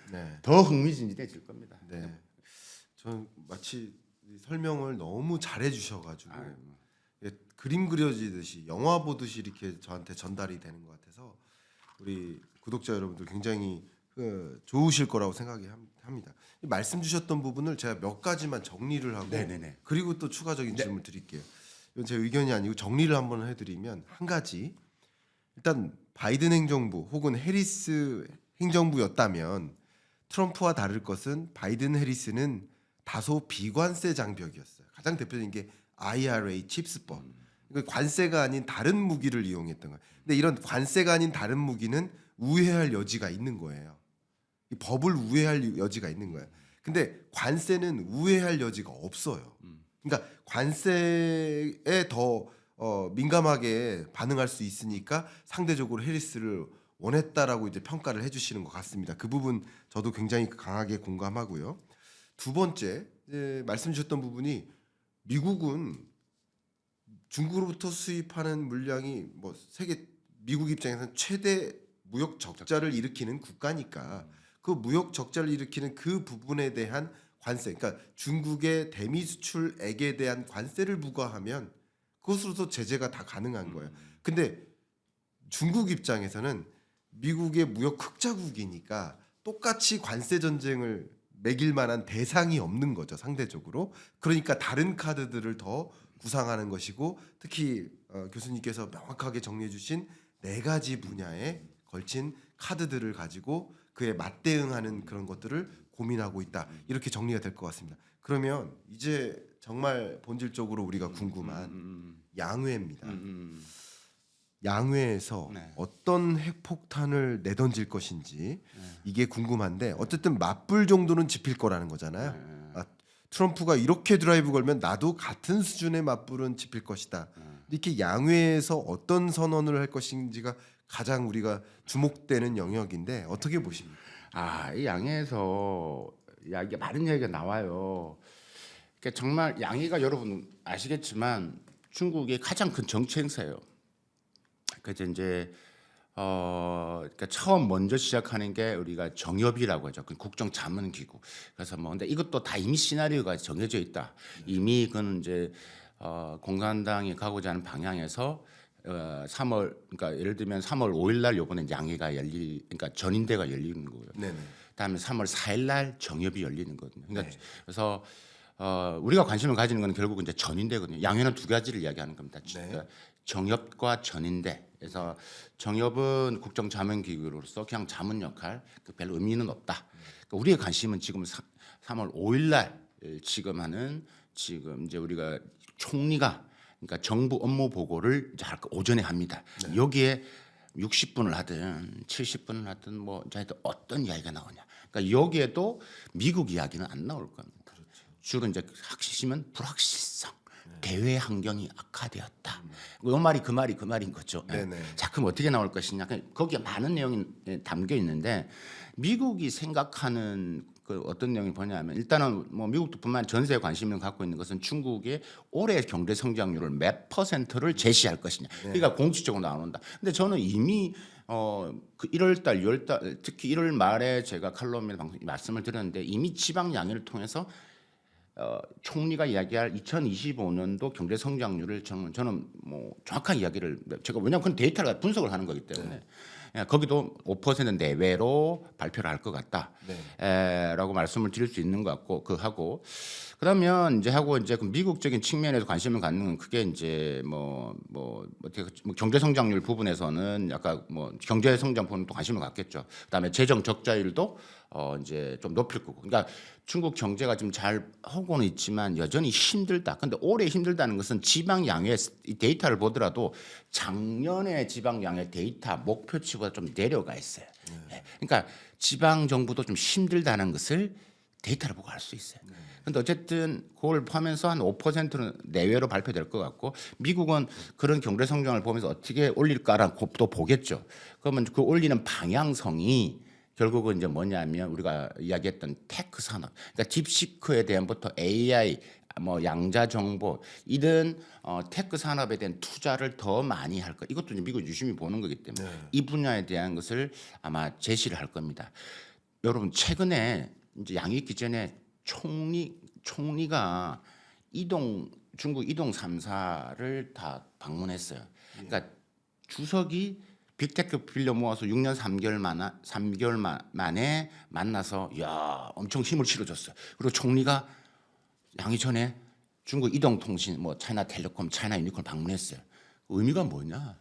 B: 더 흥미진진해질 겁니다.
A: 저는 마치 이 설명을 너무 잘해 주셔가지고 그림 그려지듯이 영화 보듯이 이렇게 저한테 전달이 되는 것 같아서 우리 구독자 여러분들 굉장히 좋으실 거라고 생각이 합니다. 말씀 주셨던 부분을 제가 몇 가지만 정리를 하고 그리고 또 추가적인 질문 드릴게요. 이건 제 의견이 아니고 정리를 한번 해드리면 한 가지 일단 바이든 행정부 혹은 해리스 행정부였다면 트럼프와 다를 것은 바이든 해리스는 다소 비관세 장벽이었어요. 가장 대표적인 게 IRA 칩스법. 그러니까 관세가 아닌 다른 무기를 이용했던 거예요. 근데 이런 관세가 아닌 다른 무기는 우회할 여지가 있는 거예요. 이 법을 우회할 여지가 있는 거예요. 근데 관세는 우회할 여지가 없어요. 그러니까 관세에 더 민감하게 반응할 수 있으니까 상대적으로 해리스를 원했다라고 이제 평가를 해주시는 것 같습니다. 그 부분 저도 굉장히 강하게 공감하고요. 두 번째 말씀 주셨던 부분이 미국은 중국으로부터 수입하는 물량이 뭐 세계 미국 입장에서는 최대 무역 적자를 일으키는 국가니까 그 무역 적자를 일으키는 그 부분에 대한 관세, 그러니까 중국의 대미 수출액에 대한 관세를 부과하면 그것으로서 제재가 다 가능한 거예요. 근데 중국 입장에서는 미국의 무역 흑자국이니까 똑같이 관세 전쟁을 매길 만한 대상이 없는 거죠, 상대적으로. 그러니까 다른 카드들을 더 구상하는 것이고 특히 교수님께서 명확하게 정리해 주신 네 가지 분야에 걸친 카드들을 가지고 그에 맞대응하는 그런 것들을 고민하고 있다. 이렇게 정리가 될 것 같습니다. 그러면 이제 정말 본질적으로 우리가 궁금한 양회입니다. 양회에서 어떤 핵폭탄을 내던질 것인지 이게 궁금한데 어쨌든 맞불 정도는 짚힐 거라는 거잖아요. 트럼프가 이렇게 드라이브 걸면 나도 같은 수준의 맞불은 짚힐 것이다. 이렇게 양회에서 어떤 선언을 할 것인지가 가장 우리가 주목되는 영역인데 어떻게 보십니까?
B: 이 양해에서 이게 많은 얘기가 나와요. 그러니까 정말 양해가 여러분 아시겠지만 중국의 가장 큰 정치 행사예요. 그래서 이제 그러니까 처음 먼저 시작하는 게 우리가 정협이라고 하죠. 그 국정자문기구. 그래서 뭐 근데 이것도 다 이미 시나리오가 정해져 있다. 이미 그건 이제 공산당이 가고자 하는 방향에서 3월 그러니까 예를 들면 3월 5일 날 요번에 양회가 그러니까 전인대가 열리는 거고요. 그다음에 3월 4일 날 정협이 열리는 거거든요. 그러니까 그래서 우리가 관심을 가지는 건 결국은 이제 전인대거든요. 양회는 두 가지를 이야기하는 겁니다. 그러니까 정협과 전인대. 그래서 정협은 국정자문기구로서 그냥 자문 역할, 별로 의미는 없다. 그러니까 우리의 관심은 지금 3월 5일 날 지금 하는 지금 이제 우리가 총리가 그러니까 정부 업무 보고를 이제 오전에 합니다. 여기에 60분을 하든 70분을 하든 뭐 하여튼 어떤 이야기가 나오냐. 그러니까 여기에도 미국 이야기는 안 나올 겁니다. 주로 이제 핵심은 불확실성, 대외 환경이 악화되었다. 이 말이 그 말인 거죠.
A: 네네.
B: 자, 그럼 어떻게 나올 것이냐? 거기에 많은 내용이 담겨 있는데 미국이 생각하는 그 어떤 내용이 뭐냐면 일단은 뭐 미국뿐만 전 세계 관심을 갖고 있는 것은 중국의 올해 경제 성장률을 몇 %를 제시할 것이냐. 그러니까 공식적으로 나온다. 근데 저는 이미 그 1월 달, 6월 달 특히 1월 말에 제가 칼럼에 말씀을 드렸는데 이미 지방 양회를 통해서 총리가 이야기할 2025년도 경제 성장률을 저는 뭐 정확한 이야기를 제가 왜냐하면 그건 데이터를 분석을 하는 거기 때문에 거기도 5% 내외로 발표를 할 것 같다. 라고 말씀을 드릴 수 있는 것 같고 하고 그러면 이제 그 미국적인 측면에서 관심을 갖는 건 그게 이제 어떻게 경제 성장률 부분에서는 약간 뭐 경제 성장 부분도 관심을 갖겠죠. 그다음에 재정 적자율도 이제 좀 높일 거고. 그러니까 중국 경제가 좀 잘 하고는 있지만 여전히 힘들다. 근데 올해 힘들다는 것은 지방 양회 데이터를 보더라도 작년에 지방 양회 데이터 목표치보다 좀 내려가 있어요. 그러니까 지방 정부도 좀 힘들다는 것을 데이터를 보고 알 수 있어요. 근데 어쨌든 그걸 포함해서 한 5%는 내외로 발표될 것 같고 미국은 그런 경제 성장을 보면서 어떻게 올릴까라는 것도 보겠죠. 그러면 그 올리는 방향성이 결국은 이제 뭐냐면 우리가 이야기했던 테크 산업, 그러니까 딥시크에 대한부터 AI, 뭐 양자 정보 이런 테크 산업에 대한 투자를 더 많이 할 것. 이것도 이제 미국 유심히 보는 거기 때문에 이 분야에 대한 것을 아마 제시를 할 겁니다. 여러분 최근에 이제 양회 있기 전에 총리가 중국 이동 3사를 다 방문했어요. 그러니까 주석이 빅테크 빌려 모아서 6년 3개월 만에 만나서 야 엄청 힘을 실어줬어요. 그리고 총리가 양회 전에 중국 이동통신, 뭐 차이나텔레콤, 차이나유니콘 방문했어요. 의미가 뭐냐?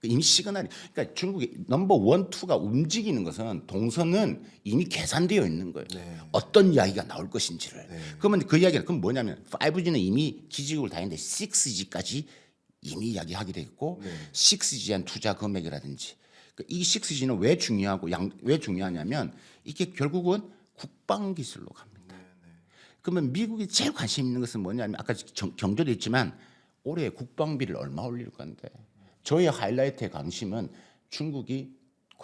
B: 이미 시그널이 그러니까 중국의 넘버 1, 2가 움직이는 것은 동선은 이미 계산되어 있는 거예요. 어떤 이야기가 나올 것인지를. 그러면 그 이야기는 그럼 뭐냐면 5G는 이미 기지국을 다 했는데 6G까지 이미 이야기하게 돼 있고 6G에 대한 투자 금액이라든지 이 6G는 왜 중요하고 왜 중요하냐면 이게 결국은 국방 기술로 갑니다. 그러면 미국이 제일 관심 있는 것은 뭐냐면 아까 경제도 있지만 올해 국방비를 얼마 올릴 건데 저희 하이라이트의 관심은 중국이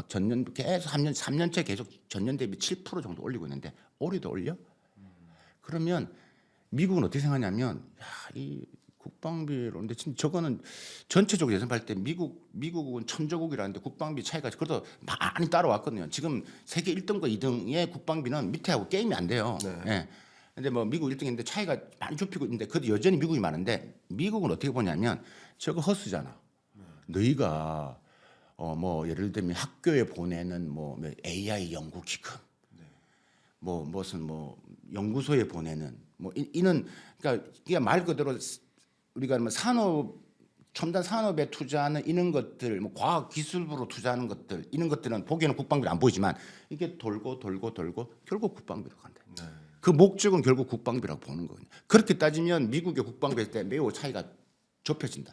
B: 전년 계속 3년째 계속 전년 대비 7% 정도 올리고 있는데 올해도 올려? 그러면 미국은 어떻게 생각하냐면 이 국방비로 근데 지금 저거는 전체적으로 예산할 때 미국은 천조국이라는데 국방비 차이가 그래도 많이 따라왔거든요. 지금 세계 1등과 2등의 국방비는 밑에하고 게임이 안 돼요. 예. 근데 뭐 미국 1등인데 차이가 많이 좁히고 있는데 그래도 여전히 미국이 많은데 미국은 어떻게 보냐면 저거 허스잖아. 너희가 뭐 예를 들면 학교에 보내는 뭐 AI 연구 기금, 뭐 무슨 뭐 연구소에 보내는 뭐 이는 그러니까 이게 말 그대로 우리가 뭐 첨단 산업에 투자하는 이런 것들, 뭐 과학 기술부로 투자하는 것들 이런 것들은 보기에는 국방비로 안 보이지만 이게 돌고 결국 국방비로 간다. 그 목적은 결국 국방비라고 보는 거거든요. 그렇게 따지면 미국의 국방비 때 매우 차이가 좁혀진다.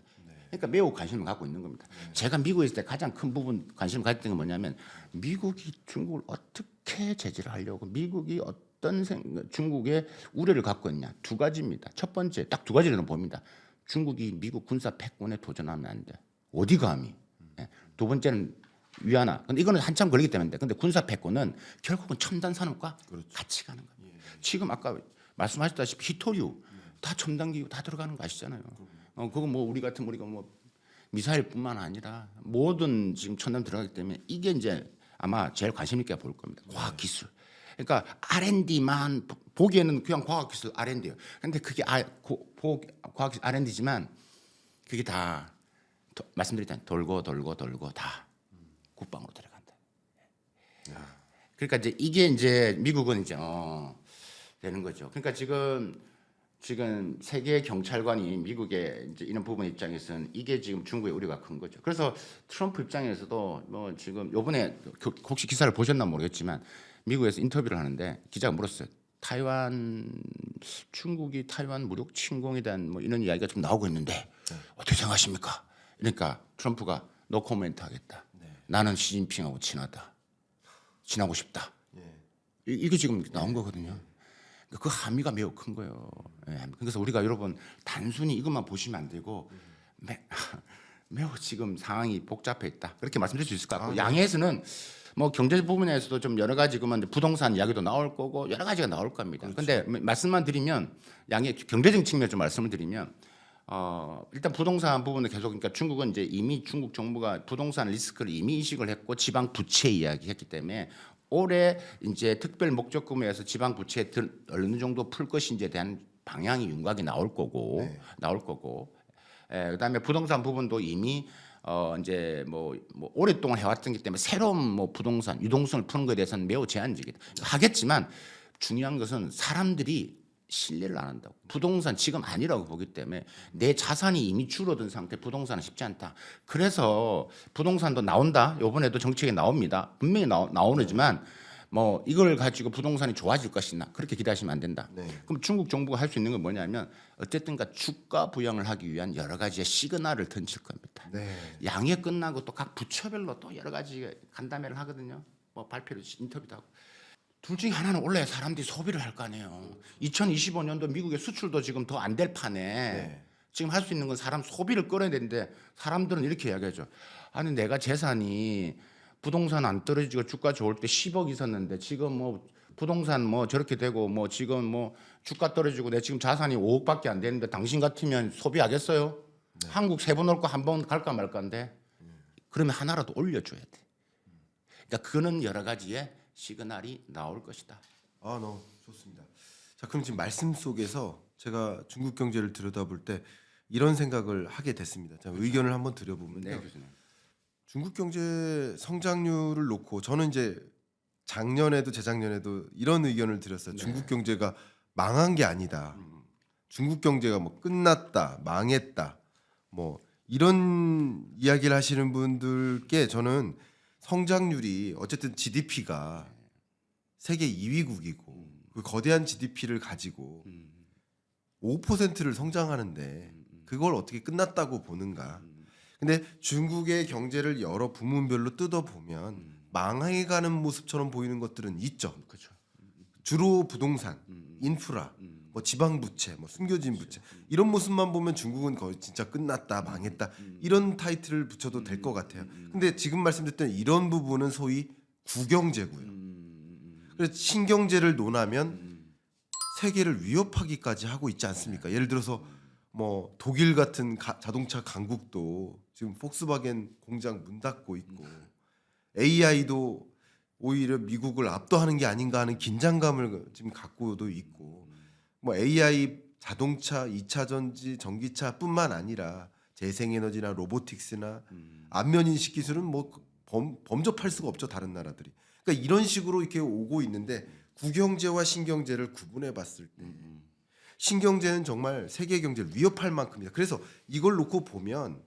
B: 그러니까 매우 관심을 갖고 있는 겁니다. 제가 미국에 있을 때 가장 큰 부분 관심을 가졌던 게 뭐냐면 미국이 중국을 어떻게 제재를 하려고 미국이 어떤 중국의 우려를 갖고 있냐. 두 가지입니다. 첫 번째 딱 두 가지를 봅니다. 중국이 미국 군사 패권에 도전하면 안 돼. 어디 감히. 두 번째는 위안화. 근데 이거는 한참 걸리기 때문에. 근데 군사 패권은 결국은 첨단 산업과 같이 가는 겁니다. 지금 아까 말씀하셨다시피 히토류 다 첨단 기구 다 들어가는 거 아시잖아요. 그거 뭐 우리가 뭐 미사일뿐만 아니라 모든 지금 첨단 들어가기 때문에 이게 이제 아마 제일 관심 있게 볼 겁니다. 과학 기술. 그러니까 R&D만 보기에는 그냥 과학 기술 R&D예요. 근데 그게 과학 기술 R&D지만 그게 다 말씀드렸잖아요. 돌고 다 국방으로 들어간다. 그러니까 이제 이게 이제 미국은 이제 되는 거죠. 그러니까 지금 지금 세계 경찰관이 미국의 이제 이런 부분 입장에서는 이게 지금 중국의 우려가 큰 거죠. 그래서 트럼프 입장에서도 뭐 지금 요번에 혹시 기사를 보셨나 모르겠지만 미국에서 인터뷰를 하는데 기자가 물었어요. 타이완 중국이 타이완 무력 침공에 대한 뭐 이런 이야기가 좀 나오고 있는데 어떻게 생각하십니까? 그러니까 트럼프가 노 코멘트 하겠다. 나는 시진핑하고 친하고 싶다. 이게 지금 나온 거거든요. 그 함의가 매우 큰 거예요. 그래서 우리가 여러분 단순히 이것만 보시면 안 되고 매우 지금 상황이 복잡해 있다. 그렇게 말씀드릴 수 있을 것 같고 양에서는 뭐 경제 부분에서도 좀 여러 가지 그만 부동산 이야기도 나올 거고 여러 가지가 나올 겁니다. 그런데 말씀만 드리면 양의 경제적인 측면 좀 말씀을 드리면 일단 부동산 부분은 계속 그러니까 중국은 이제 이미 중국 정부가 부동산 리스크를 이미 인식을 했고 지방 부채 이야기했기 때문에 올해 이제 특별 목적금에서 지방 부채 어느 정도 풀 것인지에 대한 방향이 윤곽이 나올 거고 그다음에 부동산 부분도 이미 이제 뭐 오랫동안 해왔기 때문에 새로운 뭐 부동산 유동성을 푸는 것에 대해서는 매우 제한적이다. 하겠지만 중요한 것은 사람들이 신뢰를 안 한다고. 부동산 지금 아니라고 보기 때문에 내 자산이 이미 줄어든 상태 부동산은 쉽지 않다. 그래서 부동산도 나온다. 이번에도 정책에 나옵니다. 분명히 나오지만 뭐 이걸 가지고 부동산이 좋아질 것이나 그렇게 기대하시면 안 된다. 그럼 중국 정부가 할 수 있는 건 뭐냐면 어쨌든가 주가 부양을 하기 위한 여러 가지의 시그널을 던질 겁니다. 양해 끝나고 또 각 부처별로 또 여러 가지 간담회를 하거든요. 뭐 발표를 인터뷰도 하고. 둘 중에 하나는 원래 사람들이 소비를 할 거 아니에요. 2025년도 미국의 수출도 지금 더 안 될 판에 지금 할 수 있는 건 사람 소비를 끌어야 되는데 사람들은 이렇게 이야기하죠. 아니 내가 재산이 부동산 안 떨어지고 주가 좋을 때 10억 있었는데 지금 뭐 부동산 뭐 저렇게 되고 뭐 지금 뭐 주가 떨어지고 내 지금 자산이 5억밖에 안 되는데 당신 같으면 소비하겠어요? 한국 세 번 올 거 한 번 갈까 말까인데 그러면 하나라도 올려줘야 돼. 그러니까 그는 여러 가지의 시그널이 나올 것이다.
A: 너무 좋습니다. 자, 그럼 지금 말씀 속에서 제가 중국 경제를 들여다볼 때 이런 생각을 하게 됐습니다. 자, 의견을 한번 드려보면요. 중국 경제 성장률을 놓고 저는 이제 작년에도 재작년에도 이런 의견을 드렸어요. 중국 경제가 망한 게 아니다. 중국 경제가 뭐 끝났다, 망했다, 뭐 이런 이야기를 하시는 분들께 저는 성장률이 어쨌든 GDP가 세계 2위국이고 그 거대한 GDP를 가지고 5%를 성장하는데 그걸 어떻게 끝났다고 보는가? 근데 중국의 경제를 여러 부문별로 뜯어보면 망해가는 모습처럼 보이는 것들은 있죠. 주로 부동산, 인프라, 뭐 지방 부채, 뭐 숨겨진 부채 이런 모습만 보면 중국은 거의 진짜 끝났다, 망했다 이런 타이틀을 붙여도 될 것 같아요. 근데 지금 말씀드렸던 이런 부분은 소위 구경제고요. 그래서 신경제를 논하면 세계를 위협하기까지 하고 있지 않습니까? 예를 들어서 뭐 독일 같은 자동차 강국도 지금 폭스바겐 공장 문 닫고 있고 AI도 오히려 미국을 압도하는 게 아닌가 하는 긴장감을 지금 갖고도 있고 뭐 AI 자동차, 2차 전지, 전기차뿐만 아니라 재생에너지나 로보틱스나 안면인식 기술은 뭐 범접할 수가 없죠, 다른 나라들이. 그러니까 이런 식으로 이렇게 오고 있는데 구경제와 신경제를 구분해 봤을 때 신경제는 정말 세계 경제를 위협할 만큼이다. 그래서 이걸 놓고 보면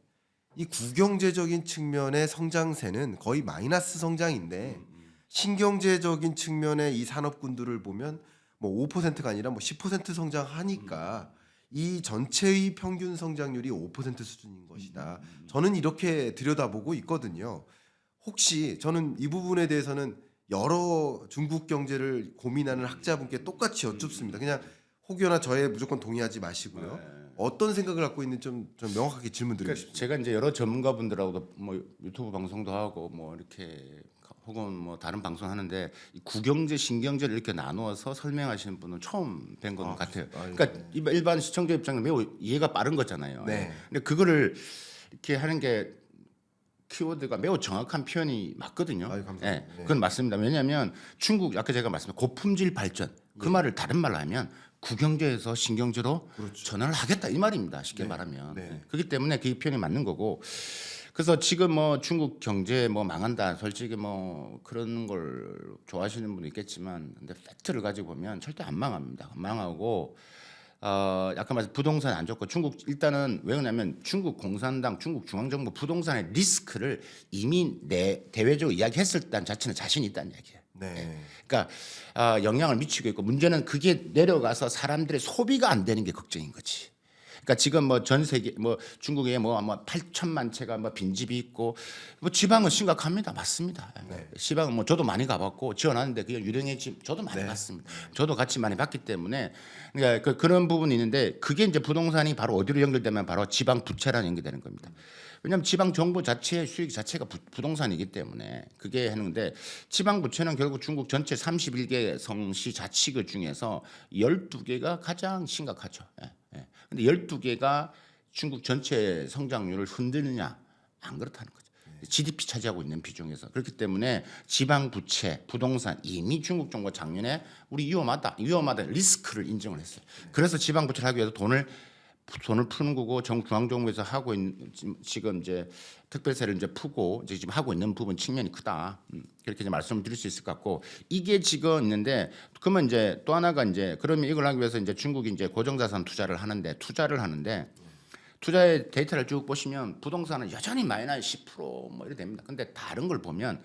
A: 이 구경제적인 측면의 성장세는 거의 마이너스 성장인데 신경제적인 측면의 이 산업군들을 보면 뭐 5%가 아니라 뭐 10% 성장하니까 이 전체의 평균 성장률이 5% 수준인 것이다. 저는 이렇게 들여다보고 있거든요. 혹시 저는 이 부분에 대해서는 여러 중국 경제를 고민하는 학자분께 똑같이 여쭙습니다. 그냥 혹여나 저에 무조건 동의하지 마시고요. 어떤 생각을 갖고 있는지 좀 명확하게 질문드리고 싶습니다.
B: 제가 이제 여러 전문가분들하고도 뭐 유튜브 방송도 하고 뭐 이렇게 혹은 뭐 다른 방송 하는데 이 구경제, 신경제를 이렇게 나누어서 설명하시는 분은 처음 뵌 것 같아요. 그러니까 일반 시청자 입장은 매우 이해가 빠른 거잖아요. 근데 그거를 이렇게 하는 게 키워드가 매우 정확한 표현이 맞거든요.
A: 감사합니다.
B: 그건 맞습니다. 왜냐하면 중국 아까 제가 말씀드린 고품질 발전 그 말을 다른 말로 하면 구경제에서 신경제로 전환을 하겠다 이 말입니다. 쉽게 말하면. 그렇기 때문에 그 표현이 맞는 거고. 그래서 지금 뭐 중국 경제 뭐 망한다. 솔직히 뭐 그런 걸 좋아하시는 분도 있겠지만 근데 팩트를 가지고 보면 절대 안 망합니다. 안 망하고 아까 말씀 부동산 안 좋고 중국 일단은 왜 그러냐면 중국 공산당, 중국 중앙정부 부동산의 리스크를 이미 대외적으로 이야기했을 때 자체는 자신이 있다는 얘기예요.
A: 네.
B: 그러니까 영향을 미치고 있고 문제는 그게 내려가서 사람들의 소비가 안 되는 게 걱정인 거지. 그러니까 지금 뭐 전 세계 뭐 중국에 뭐 아마 8천만 채가 뭐 빈집이 있고 뭐 지방은 심각합니다. 맞습니다.
A: 네.
B: 지방은 뭐 저도 많이 가봤고 지원하는데 그게 유령의 집 저도 많이
A: 네.
B: 봤습니다. 저도 같이 많이 봤기 때문에 그러니까 그런 부분이 있는데 그게 이제 부동산이 바로 어디로 연결되면 바로 지방 부채랑 연결되는 겁니다. 왜냐하면 지방 정부 자체의 수익 자체가 부동산이기 때문에 그게 하는데 지방 부채는 결국 중국 전체 31개 성시 자치구 중에서 12개가 가장 심각하죠. 예. 근데 12개가 중국 전체 성장률을 흔드느냐 안 그렇다는 거죠. GDP 차지하고 있는 비중에서 그렇기 때문에 지방 부채, 부동산 이미 중국 정부가 작년에 우리 위험하다 리스크를 인정을 했어요. 그래서 지방 부채를 하기 위해서 돈을 푸는 거고 중앙정부에서 하고 있는 지금 이제 특별세를 이제 푸고 이제 지금 하고 있는 부분 측면이 크다. 그렇게 이제 말씀을 드릴 수 있을 것 같고 이게 지금 있는데 그러면 이제 또 하나가 이제 그러면 이걸 하기 위해서 이제 중국이 이제 고정자산 투자를 하는데 투자의 데이터를 쭉 보시면 부동산은 여전히 마이너스 10%뭐 이렇게 됩니다. 근데 다른 걸 보면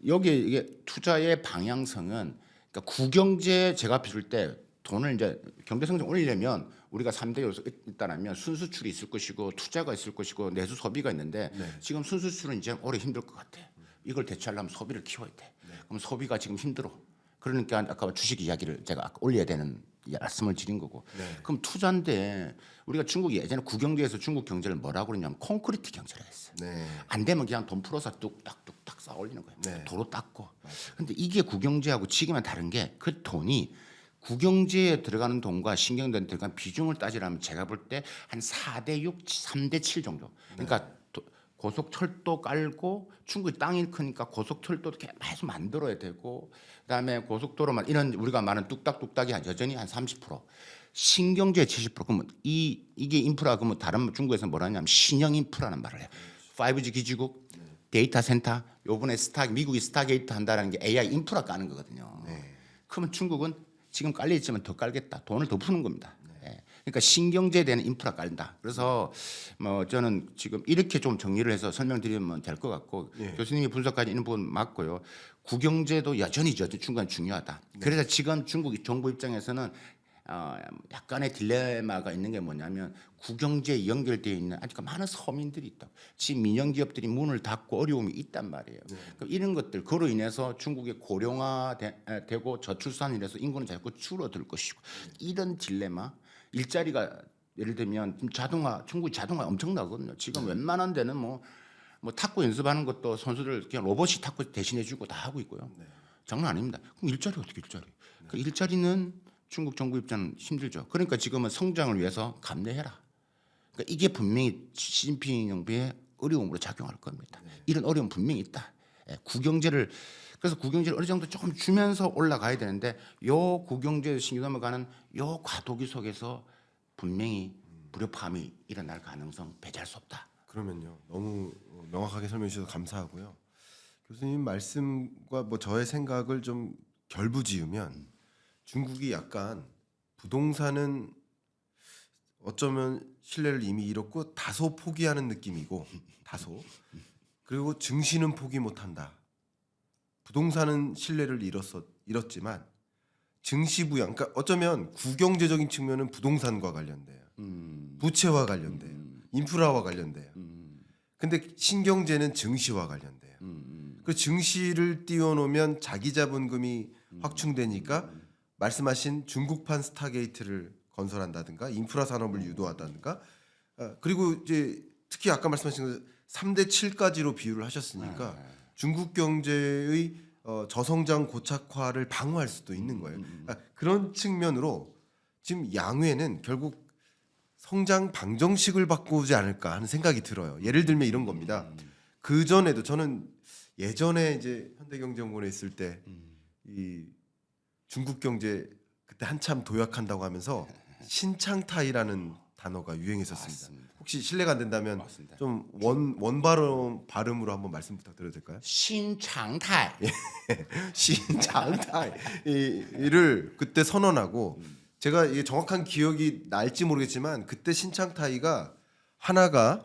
B: 여기 이게 투자의 방향성은 그러니까 구경제 제가 비출 때 돈을 이제 경제 성장 올리려면 우리가 3대 요소 있다면 순수출이 있을 것이고 투자가 있을 것이고 내수 소비가 있는데 지금 순수출은 이제 오래 힘들 것 같아. 이걸 대체하려면 소비를 키워야 돼. 그럼 소비가 지금 힘들어. 그러니까 아까 주식 이야기를 제가 아까 올려야 되는 말씀을 드린 거고. 그럼 투자인데 우리가 중국이 예전에 구경제에서 중국 경제를 뭐라고 그러냐면 콘크리트 경제를 했어요. 안 되면 그냥 돈 풀어서 뚝딱뚝딱 쌓아 올리는 거예요. 도로 닦고. 근데 이게 구경제하고 지금은 다른 게 그 돈이 국영지에 들어가는 돈과 신경전에 들어가는 비중을 따지라면 제가 볼 때 한 4대 6, 3대 7 정도. 그러니까 고속철도 깔고 중국이 땅이 크니까 고속철도도 계속 만들어야 되고 그다음에 고속도로만 이런 우리가 말하는 뚝딱뚝딱이 여전히 한 30%. 신경제 70%. 그러면 이게 인프라 그러면 다른 중국에서 뭐라 하냐면 신형 인프라는 말을 해요. 5G 기지국, 데이터 센터, 요번에 미국이 스타게이트 한다는 게 AI 인프라 까는 거거든요. 그러면 중국은 지금 깔려 있지만 더 깔겠다. 돈을 더 푸는 겁니다. 그러니까 신경제에 대한 인프라 깔다. 그래서 뭐 저는 지금 이렇게 좀 정리를 해서 설명드리면 될 것 같고 교수님이 분석하신 이런 부분 맞고요. 국영제도 여전히 중간 중요하다. 그래서 지금 중국 정부 입장에서는 약간의 딜레마가 있는 게 뭐냐면 국영제에 연결되어 있는 아주 많은 서민들이 있다. 지금 민영기업들이 문을 닫고 어려움이 있단 말이에요. 그럼 이런 것들 그로 인해서 중국의 고령화되고 저출산으로 인해서 인구는 자꾸 줄어들 것이고 이런 딜레마 일자리가 예를 들면 중국이 자동화 엄청나거든요. 지금 웬만한 데는 뭐 탁구 연습하는 것도 선수들 그냥 로봇이 탁구 대신해주고 다 하고 있고요. 장난 아닙니다. 그럼 일자리 어떻게 일자리? 그 일자리는 중국 정부 입장은 힘들죠. 그러니까 지금은 성장을 위해서 감내해라. 그러니까 이게 분명히 시진핑 정부의 어려움으로 작용할 겁니다. 이런 어려움 분명히 있다. 그래서 국영제를 어느 정도 조금 주면서 올라가야 되는데 요 국영제 신규 넘어가는 요 과도기 속에서 분명히 불협화음이 일어날 가능성 배제할 수 없다.
A: 그러면요. 너무 명확하게 설명해 주셔서 감사하고요. 교수님 말씀과 뭐 저의 생각을 좀 결부지으면 중국이 약간 부동산은 어쩌면 신뢰를 이미 잃었고 다소 포기하는 느낌이고 그리고 증시는 포기 못한다. 부동산은 신뢰를 잃었지만 증시 부양, 그러니까 어쩌면 구경제적인 측면은 부동산과 관련돼요. 부채와 관련돼요. 인프라와 관련돼요. 근데 신경제는 증시와 관련돼요. 그 증시를 띄워놓으면 자기 자본금이 확충되니까 말씀하신 중국판 스타게이트를 건설한다든가 인프라 산업을 유도한다든가 그리고 이제 특히 아까 말씀하신 3대 7까지로 비유를 하셨으니까 중국 경제의 저성장 고착화를 방어할 수도 있는 거예요. 그런 측면으로 지금 양회는 결국 성장 방정식을 바꾸지 않을까 하는 생각이 들어요. 예를 들면 이런 겁니다. 그 전에도 저는 예전에 이제 현대경제연구원에 있을 때 이 중국 경제 그때 한참 도약한다고 하면서 신창타이라는 단어가 유행했었습니다.
B: 맞습니다.
A: 혹시 실례가 안 된다면
B: 맞습니다.
A: 좀 발음으로 한번 말씀 부탁드려도 될까요?
B: 신창타이.
A: 신창타이를 그때 선언하고 제가 이게 정확한 기억이 날지 모르겠지만 그때 신창타이가 하나가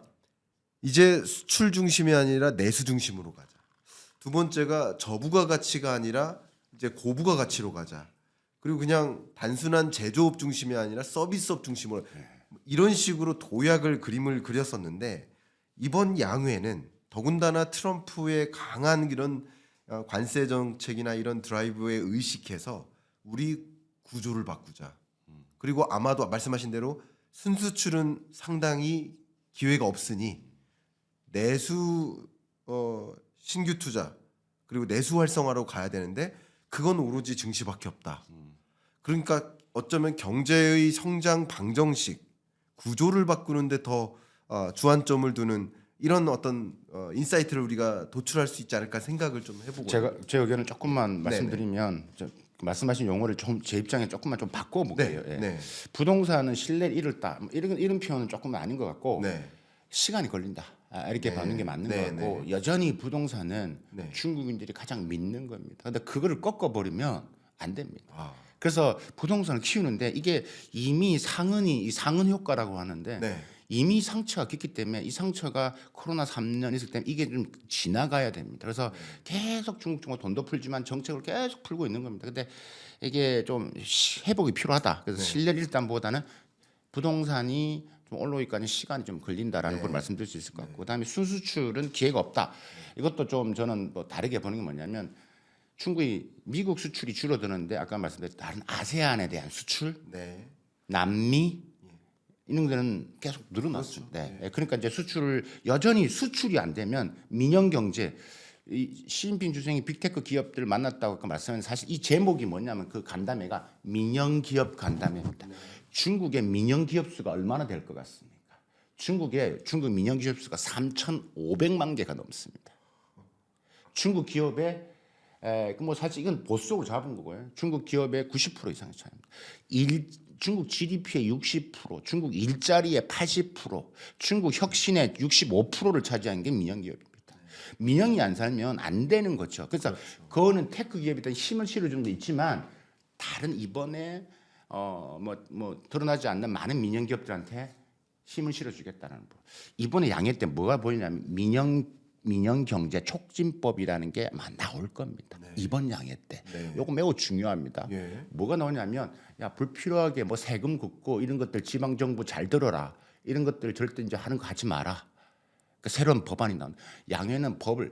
A: 이제 수출 중심이 아니라 내수 중심으로 가자. 두 번째가 저부가 가치가 아니라 이제 고부가 가치로 가자. 그리고 그냥 단순한 제조업 중심이 아니라 서비스업 중심으로 이런 식으로 도약을 그림을 그렸었는데 이번 양회는 더군다나 트럼프의 강한 이런 관세 정책이나 이런 드라이브에 의식해서 우리 구조를 바꾸자. 그리고 아마도 말씀하신 대로 순수출은 상당히 기회가 없으니 내수 신규 투자 그리고 내수 활성화로 가야 되는데 그건 오로지 증시밖에 없다. 그러니까 어쩌면 경제의 성장 방정식 구조를 바꾸는데 더 주안점을 두는 이런 어떤 인사이트를 우리가 도출할 수 있지 않을까 생각을 좀 해보고
B: 제 의견을 조금만 말씀드리면 말씀하신 용어를 좀 제 입장에 조금만 좀 바꿔볼게요.
A: 네,
B: 예.
A: 네.
B: 부동산은 신뢰를 잃었다. 뭐 이런 표현은 조금 아닌 것 같고
A: 네.
B: 시간이 걸린다. 이렇게 받는 게 맞는
A: 네,
B: 것 같고 여전히 부동산은
A: 네.
B: 중국인들이 가장 믿는 겁니다. 근데 그거를 꺾어버리면 안 됩니다.
A: 아,
B: 그래서 부동산을 키우는데 이게 이미 이 상흔 효과라고 하는데
A: 네.
B: 이미 상처가 깊기 때문에 이 상처가 코로나 3년 있을 때문에 이게 좀 지나가야 됩니다. 그래서 계속 중국 정부 돈도 풀지만 정책을 계속 풀고 있는 겁니다. 근데 이게 좀 회복이 필요하다. 그래서 신뢰를 일단보다는 부동산이 좀 올라오기까지 시간이 좀 걸린다라는 걸 말씀드릴 수 있을 것 같고, 그다음에 순수출은 기회가 없다. 이것도 좀 저는 뭐 다르게 보는 게 뭐냐면 중국이 미국 수출이 줄어드는데 아까 말씀드린 다른 아세안에 대한 수출,
A: 네.
B: 남미 이런 데는 계속 늘어났습니다.
A: 그렇죠.
B: 네. 그러니까 이제 수출을 여전히 수출이 안 되면 민영 경제 이 시진핑 주석이 빅테크 기업들을 만났다고 아까 말씀했는데 사실 이 제목이 뭐냐면 그 간담회가 민영 기업 간담회입니다. 중국의 민영 기업 수가 얼마나 될 것 같습니까? 중국 민영 기업 수가 3,500만 개가 넘습니다. 중국 기업의 뭐 사실 이건 보수적으로 잡은 거고요. 중국 기업의 90% 이상의 차이입니다. 중국 GDP의 60%, 중국 일자리의 80%, 중국 혁신의 65%를 차지하는 게 민영 기업입니다. 민영이 안 살면 안 되는 거죠. 그래서 그거는 테크 기업이든 힘을 실어주는 데 있지만 다른 이번에 뭐 드러나지 않는 많은 민영 기업들한테 힘을 실어주겠다는 거. 이번에 양회 때 뭐가 보이냐면 민영 경제 촉진법이라는 게 아마 나올 겁니다. 이번 양회 때. 요거 매우 중요합니다.
A: 예.
B: 뭐가 나오냐면 야 불필요하게 뭐 세금 걷고 이런 것들 지방 정부 잘 들어라. 이런 것들 절대 이제 하는 거 하지 마라. 그러니까 새로운 법안이 나옵니다. 양회는 법을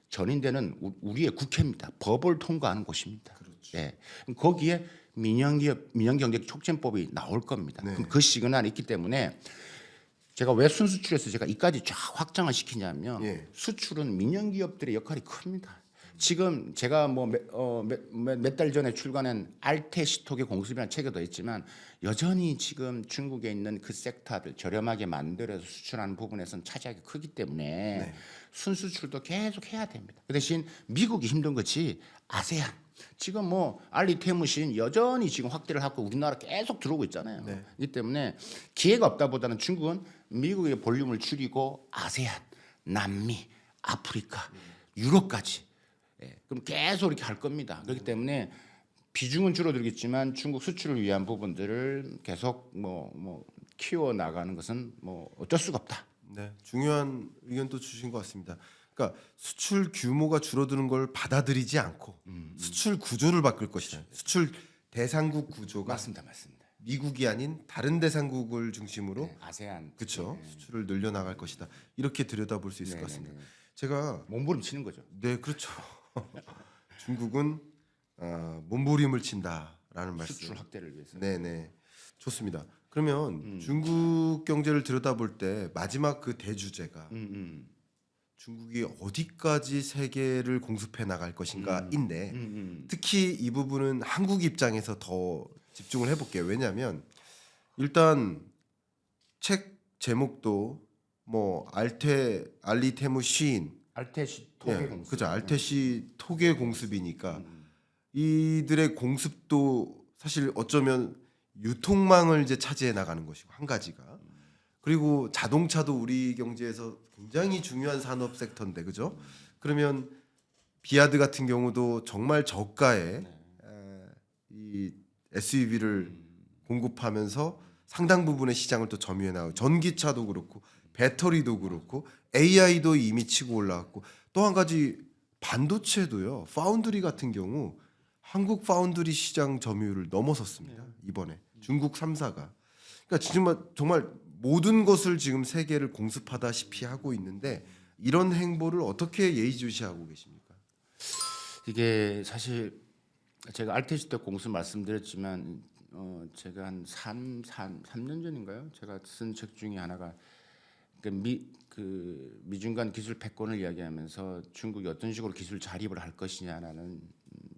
B: 전인대는 우리의 국회입니다. 법을 통과하는 곳입니다.
A: 그렇죠.
B: 예. 거기에 민영경제 촉진법이 나올 겁니다. 그럼 그 시그널이 있기 때문에 제가 왜 순수출에서 제가 이까지 쫙 확장을 시키냐면
A: 예.
B: 수출은 민영 기업들의 역할이 큽니다. 지금 제가 뭐 몇 달 전에 출간한 알테시톡의 공습이라는 책에도 있지만 여전히 지금 중국에 있는 그 섹터들 저렴하게 만들어서 수출하는 부분에서는 차지하기 크기 때문에 순수출도 계속 해야 됩니다. 그 대신 미국이 힘든 거지 아세안 지금 뭐 알리테무신 여전히 지금 확대를 하고 우리나라 계속 들어오고 있잖아요. 이 때문에 기회가 없다보다는 중국은 미국의 볼륨을 줄이고 아세안, 남미, 아프리카, 유럽까지 그럼 계속 이렇게 할 겁니다. 그렇기 때문에 비중은 줄어들겠지만 중국 수출을 위한 부분들을 계속 뭐 키워 나가는 것은 뭐 어쩔 수가 없다.
A: 네, 중요한 의견도 주신 것 같습니다. 그러니까 수출 규모가 줄어드는 걸 받아들이지 않고 수출 구조를 바꿀 것이다. 수출 대상국 구조가
B: 맞습니다.
A: 미국이 아닌 다른 대상국을 중심으로
B: 아세안
A: 그렇죠. 수출을 늘려 나갈 것이다. 이렇게 들여다볼 수 있을 것 같습니다. 제가
B: 몸부림치는 거죠.
A: 네, 그렇죠. 중국은 몸부림을 친다라는 말씀.
B: 수출 확대를 위해서.
A: 네네, 좋습니다. 그러면 중국 경제를 들여다볼 때 마지막 그 대주제가 중국이 어디까지 세계를 공습해 나갈 것인가인데 특히 이 부분은 한국 입장에서 더 집중을 해볼게요. 왜냐하면 일단 책 제목도 뭐 알리테무 시인
B: 알테시 토계 공습.
A: 그죠. 알테시 토계 공습이니까 이들의 공습도 사실 어쩌면 유통망을 이제 차지해 나가는 것이고 한 가지가 그리고 자동차도 우리 경제에서 굉장히 중요한 산업 섹터인데 그죠? 그러면 비아드 같은 경우도 정말 저가에 이 SUV를 공급하면서 상당 부분의 시장을 또 점유해 나가고 전기차도 그렇고 배터리도 그렇고 AI도 이미 치고 올라왔고 또 한 가지 반도체도요. 파운드리 같은 경우 한국 파운드리 시장 점유율을 넘어섰습니다. 이번에 중국 3사가. 그러니까 정말 모든 것을 지금 세계를 공습하다시피 하고 있는데 이런 행보를 어떻게 예의주시하고 계십니까?
B: 이게 사실 제가 알테시 때 공수 말씀드렸지만 제가 한 3년 전인가요? 제가 쓴 책 중에 하나가 미중간 기술 패권을 이야기하면서 중국이 어떤 식으로 기술 자립을 할 것이냐라는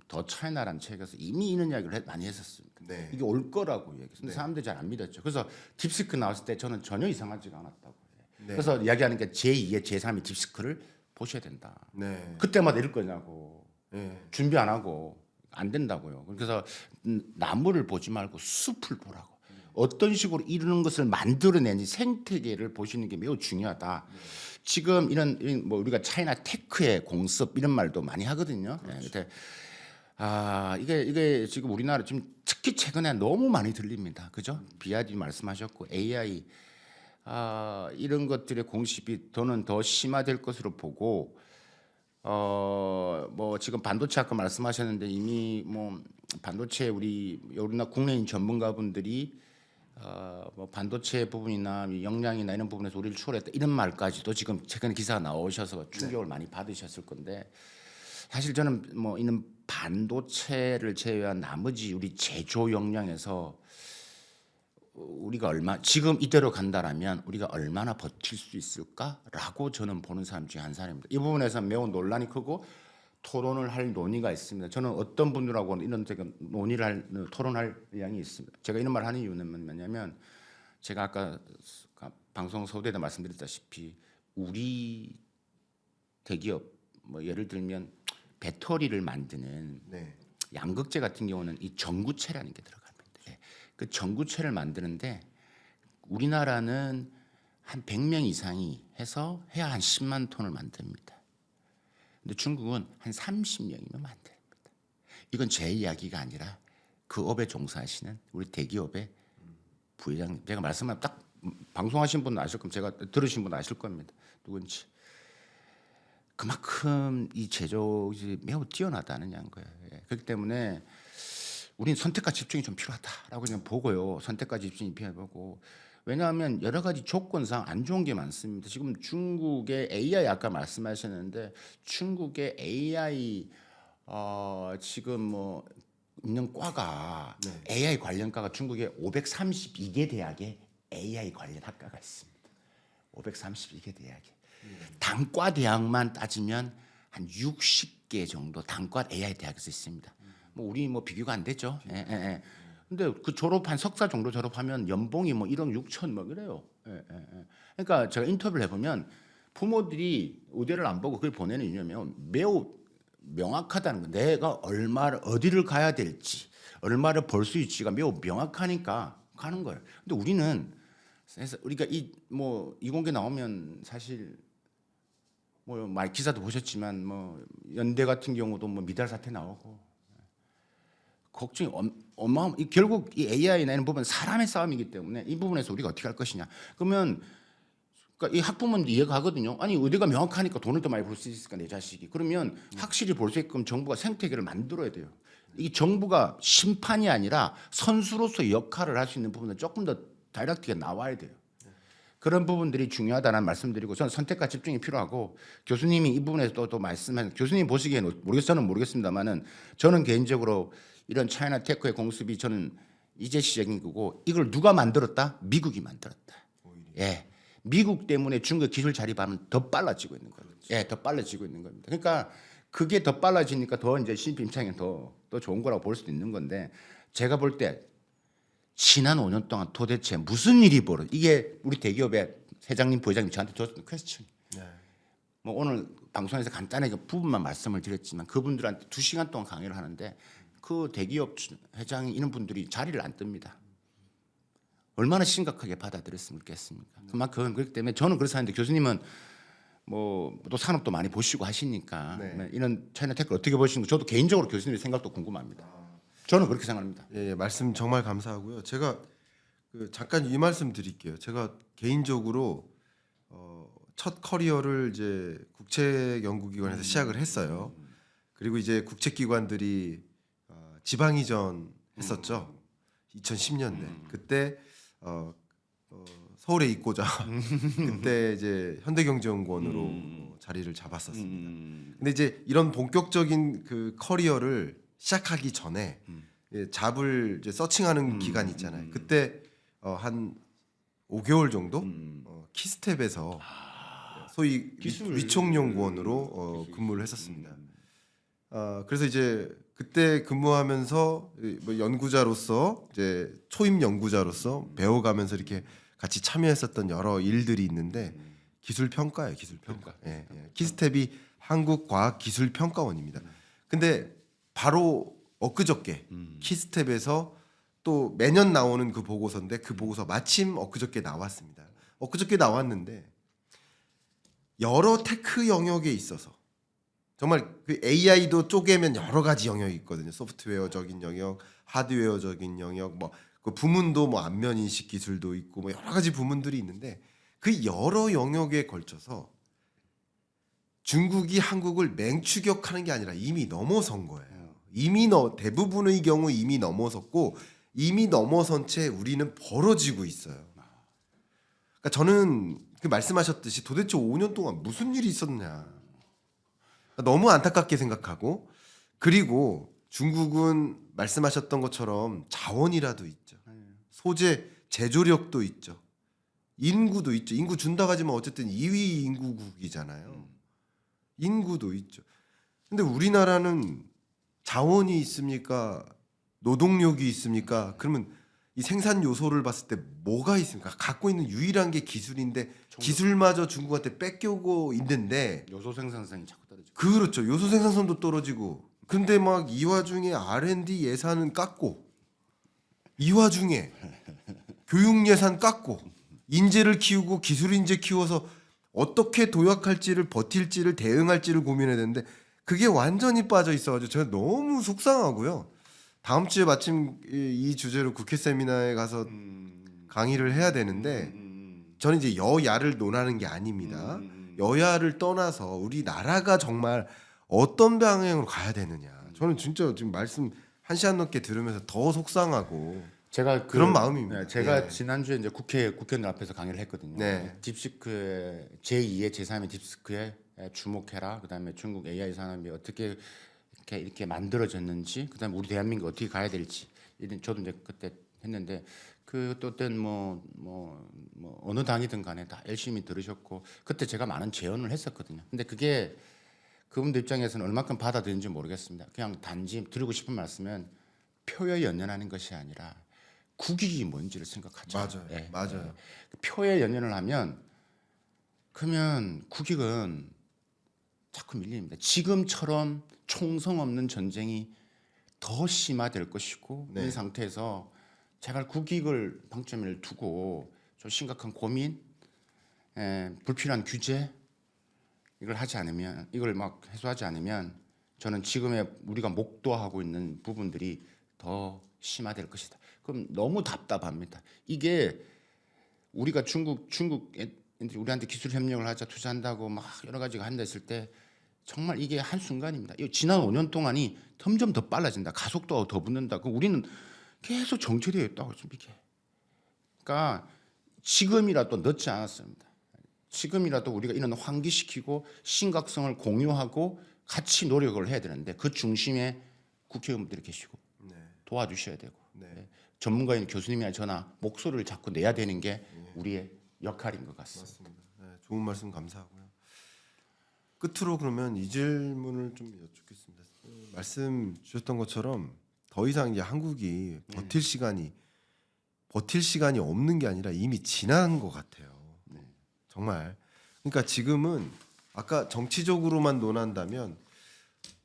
B: 더 차이나라는 책에서 이미 이런 이야기를 많이 했었습니다.
A: 네.
B: 이게 올 거라고 얘기했는데 사람들이 잘 안 믿었죠. 그래서 딥시크 나왔을 때 저는 전혀 이상하지가 않았다고.
A: 네.
B: 그래서 이야기하는 게 제2의 제3의 딥시크를 보셔야 된다.
A: 네.
B: 그때마다 이럴 거냐고.
A: 네.
B: 준비 안 하고 안 된다고요. 그래서 나무를 보지 말고 숲을 보라고. 어떤 식으로 이루는 것을 만들어내는지 생태계를 보시는 게 매우 중요하다. 지금 이런 뭐 우리가 차이나 테크의 공습 이런 말도 많이 하거든요. 그렇죠. 이게 지금 우리나라 지금 특히 최근에 너무 많이 들립니다. 그죠? 비아디 말씀하셨고 AI 이런 것들의 공습이 더 심화될 것으로 보고 뭐 지금 반도체 아까 말씀하셨는데 이미 뭐 반도체 우리나라 국내인 전문가분들이 뭐 반도체 부분이나 역량이나 이런 부분에서 우리를 추월했다 이런 말까지도 지금 최근에 기사가 나오셔서 충격을 많이 받으셨을 건데 사실 저는 뭐 이런 반도체를 제외한 나머지 우리 제조 역량에서 우리가 지금 이대로 간다라면 우리가 얼마나 버틸 수 있을까라고 저는 보는 사람 중에 한 사람입니다. 이 부분에서 매우 논란이 크고 토론을 할 논의가 있습니다. 저는 어떤 분들하고 이런 토론할 의향이 있습니다. 제가 이런 말 하는 이유는 뭐냐면 제가 아까 방송 서두에도 말씀드렸다시피 우리 대기업 뭐 예를 들면 배터리를 만드는 양극재 같은 경우는 이 전구체라는 게 들어갑니다. 그 전구체를 만드는데 우리나라는 한 100명 이상이 해야 한 10만 톤을 만듭니다. 근데 중국은 한 30명이면 만듭니다. 이건 제 이야기가 아니라 그 업에 종사하시는 우리 대기업의 부회장님, 제가 말씀하면 딱 방송하신 분은 아실 겁니다. 제가 들으신 분은 아실 겁니다. 누군지. 그만큼 이 제조업이 매우 뛰어나다는 거예요. 그렇기 때문에 우리는 선택과 집중이 좀 필요하다라고 그냥 보고요. 선택과 집중이 필요하고 왜냐하면 여러 가지 조건상 안 좋은 게 많습니다. 지금 중국의 AI 아까 말씀하셨는데 중국의 AI 지금 뭐 있는 과가 AI 관련 과가 중국에 532개 대학에 AI 관련 학과가 있습니다. 532개 대학에 단과 대학만 따지면 한 60개 정도 단과 AI 대학에서 있습니다. 뭐 우리 뭐 비교가 안 되죠. 근데 그 석사 정도 졸업하면 연봉이 뭐 1억 6천 뭐 그래요. 그러니까 제가 인터뷰를 해보면 부모들이 의대를 안 보고 그걸 보내는 이유면 매우 명확하다는 거. 내가 어디를 가야 될지, 얼마를 벌 수 있지가 매우 명확하니까 가는 거예요. 근데 우리가 뭐 이공계 나오면 사실 뭐 기사도 보셨지만 뭐 연대 같은 경우도 뭐 미달 사태 나오고. 걱정이 결국 이 AI나 이런 부분 사람의 싸움이기 때문에 이 부분에서 우리가 어떻게 할 것이냐. 그러면 이 학부모님도 이해가 하거든요. 아니 의대가 명확하니까 돈을 더 많이 벌 수 있으니까 내 자식이. 그러면 확실히 벌 수 있게끔 정부가 생태계를 만들어야 돼요. 이 정부가 심판이 아니라 선수로서 역할을 할 수 있는 부분은 조금 더 다이렉트하게 나와야 돼요. 그런 부분들이 중요하다는 말씀드리고 저는 선택과 집중이 필요하고 교수님이 이 부분에서 또 말씀하신 교수님 보시기에는 저는 모르겠습니다만은 저는 개인적으로 이런 차이나 테크의 공습이 저는 이제 시작인 거고 이걸 누가 만들었다? 미국이 만들었다. 예, 미국 때문에 중국 기술 자립하면 더 빨라지고 있는 거예요. 예, 더 빨라지고 있는 겁니다. 그러니까 그게 더 빨라지니까 더 이제 시진핑 입장에 더 좋은 거라고 볼 수도 있는 건데 제가 볼 때 지난 5년 동안 도대체 무슨 일이 이게 우리 대기업의 회장님, 부회장님 저한테 줬던 퀘스천. 뭐 오늘 방송에서 간단하게 부분만 말씀을 드렸지만 그분들한테 2시간 동안 강의를 하는데 그 대기업 회장 이런 분들이 자리를 안 뜹니다. 얼마나 심각하게 받아들였으면 좋겠습니까? 그만큼 그렇기 때문에 저는 그래서 하는데 교수님은 뭐 또 산업도 많이 보시고 하시니까 이런 차이나 테크를 어떻게 보시는 거 저도 개인적으로 교수님의 생각도 궁금합니다. 저는 그렇게 생각합니다.
A: 예, 말씀 정말 감사하고요. 제가 잠깐 이 말씀 드릴게요. 제가 개인적으로 첫 커리어를 이제 국책연구기관에서 시작을 했어요. 그리고 이제 국책기관들이 지방이전 했었죠. 2010년대 그때 서울에 있고자 그때 이제 현대경제연구원으로 자리를 잡았었습니다. 근데 이제 이런 본격적인 그 커리어를 시작하기 전에 잡을 이제 서칭하는 기간 있잖아요. 그때 한 5개월 정도 키스텝에서 소위
B: 기술
A: 위촉연구원으로 근무를 했었습니다. 그래서 이제 그때 근무하면서 뭐 연구자로서 이제 초임 연구자로서 배워가면서 이렇게 같이 참여했었던 여러 일들이 있는데 기술 평가예요, 기술 평가. 예, 예. 키스텝이 한국과학기술평가원입니다. 근데 바로 엊그저께 키스텝에서 또 매년 나오는 그 보고서인데 그 보고서 마침 엊그저께 나왔습니다. 엊그저께 나왔는데 여러 테크 영역에 있어서 정말 그 AI도 쪼개면 여러 가지 영역이 있거든요. 소프트웨어적인 영역, 하드웨어적인 영역, 뭐 그 부문도 뭐 안면 인식 기술도 있고 뭐 여러 가지 부문들이 있는데 그 여러 영역에 걸쳐서 중국이 한국을 맹추격하는 게 아니라 이미 넘어선 거예요. 대부분의 경우 이미 넘어섰고 이미 넘어선 채 우리는 벌어지고 있어요. 그러니까 저는 그 말씀하셨듯이 도대체 5년 동안 무슨 일이 있었냐. 너무 안타깝게 생각하고 그리고 중국은 말씀하셨던 것처럼 자원이라도 있죠. 소재, 제조력도 있죠. 인구도 있죠. 인구 준다고 하지만 어쨌든 2위 인구국이잖아요. 인구도 있죠. 근데 우리나라는 자원이 있습니까? 노동력이 있습니까? 그러면 이 생산 요소를 봤을 때 뭐가 있습니까? 갖고 있는 유일한 게 기술인데 기술마저 중국한테 뺏겨오고 있는데
B: 요소 생산성이 자꾸 떨어지고.
A: 그렇죠. 요소 생산성도 떨어지고 근데 막 이 와중에 R&D 예산은 깎고 이 와중에 교육 예산 깎고 인재를 키우고 기술 인재 키워서 어떻게 도약할지를 버틸지를 대응할지를 고민해야 되는데 그게 완전히 빠져 있어가지고 제가 너무 속상하고요. 다음 주에 마침 이 주제로 국회 세미나에 가서 강의를 해야 되는데 저는 이제 여야를 논하는 게 아닙니다. 여야를 떠나서 우리나라가 정말 어떤 방향으로 가야 되느냐. 저는 진짜 지금 말씀 1시간 넘게 들으면서 더 속상하고
B: 제가
A: 그런 마음입니다.
B: 네, 제가
A: 예.
B: 지난주에 이제 국회의원 앞에서 강의를 했거든요.
A: 네.
B: 딥시크의 제2의 제3의 딥시크에 주목해라. 그다음에 중국 AI 산업이 어떻게 이렇게 만들어졌는지, 그다음에 우리 대한민국 어떻게 가야 될지. 이런 저도 이제 그때 했는데 그 어떤 뭐 어느 당이든 간에 다 열심히 들으셨고 그때 제가 많은 제언을 했었거든요. 근데 그게 그분들 입장에서는 얼마큼 받아들인지 모르겠습니다. 그냥 단지 드리고 싶은 말씀은 표에 연연하는 것이 아니라 국익이 뭔지를 생각하자.
A: 맞아요.
B: 예.
A: 맞아요.
B: 표에 연연을 하면 그러면 국익은 자꾸 밀립니다. 지금처럼 총성 없는 전쟁이 더 심화될 것이고
A: 네.
B: 이 상태에서 제발 국익을 방점을 두고 좀 심각한 고민, 불필요한 규제 이걸 하지 않으면 이걸 막 해소하지 않으면 저는 지금의 우리가 목도하고 있는 부분들이 더 심화될 것이다. 그럼 너무 답답합니다. 이게 우리가 중국 우리한테 기술 협력을 하자 투자한다고 막 여러 가지가 한다 했을 때 정말 이게 한 순간입니다. 이 지난 5년 동안이 점점 더 빨라진다. 가속도가 더 붙는다. 그 우리는 계속 정체되어 있다고 좀 이게. 그러니까 지금이라도 늦지 않았습니다. 지금이라도 우리가 이런 환기시키고 심각성을 공유하고 같이 노력을 해야 되는데 그 중심에 국회의원들이 계시고 도와주셔야 되고 전문가인 교수님이나 저나 목소리를 자꾸 내야 되는 게 우리의 역할인 것 같습니다.
A: 맞습니다. 네, 좋은 말씀 감사하고요. 끝으로 그러면 이 질문을 좀 여쭙겠습니다. 말씀 주셨던 것처럼 더 이상 이제 한국이 버틸 시간이 없는 게 아니라 이미 지난 것 같아요. 정말. 그러니까 지금은 아까 정치적으로만 논한다면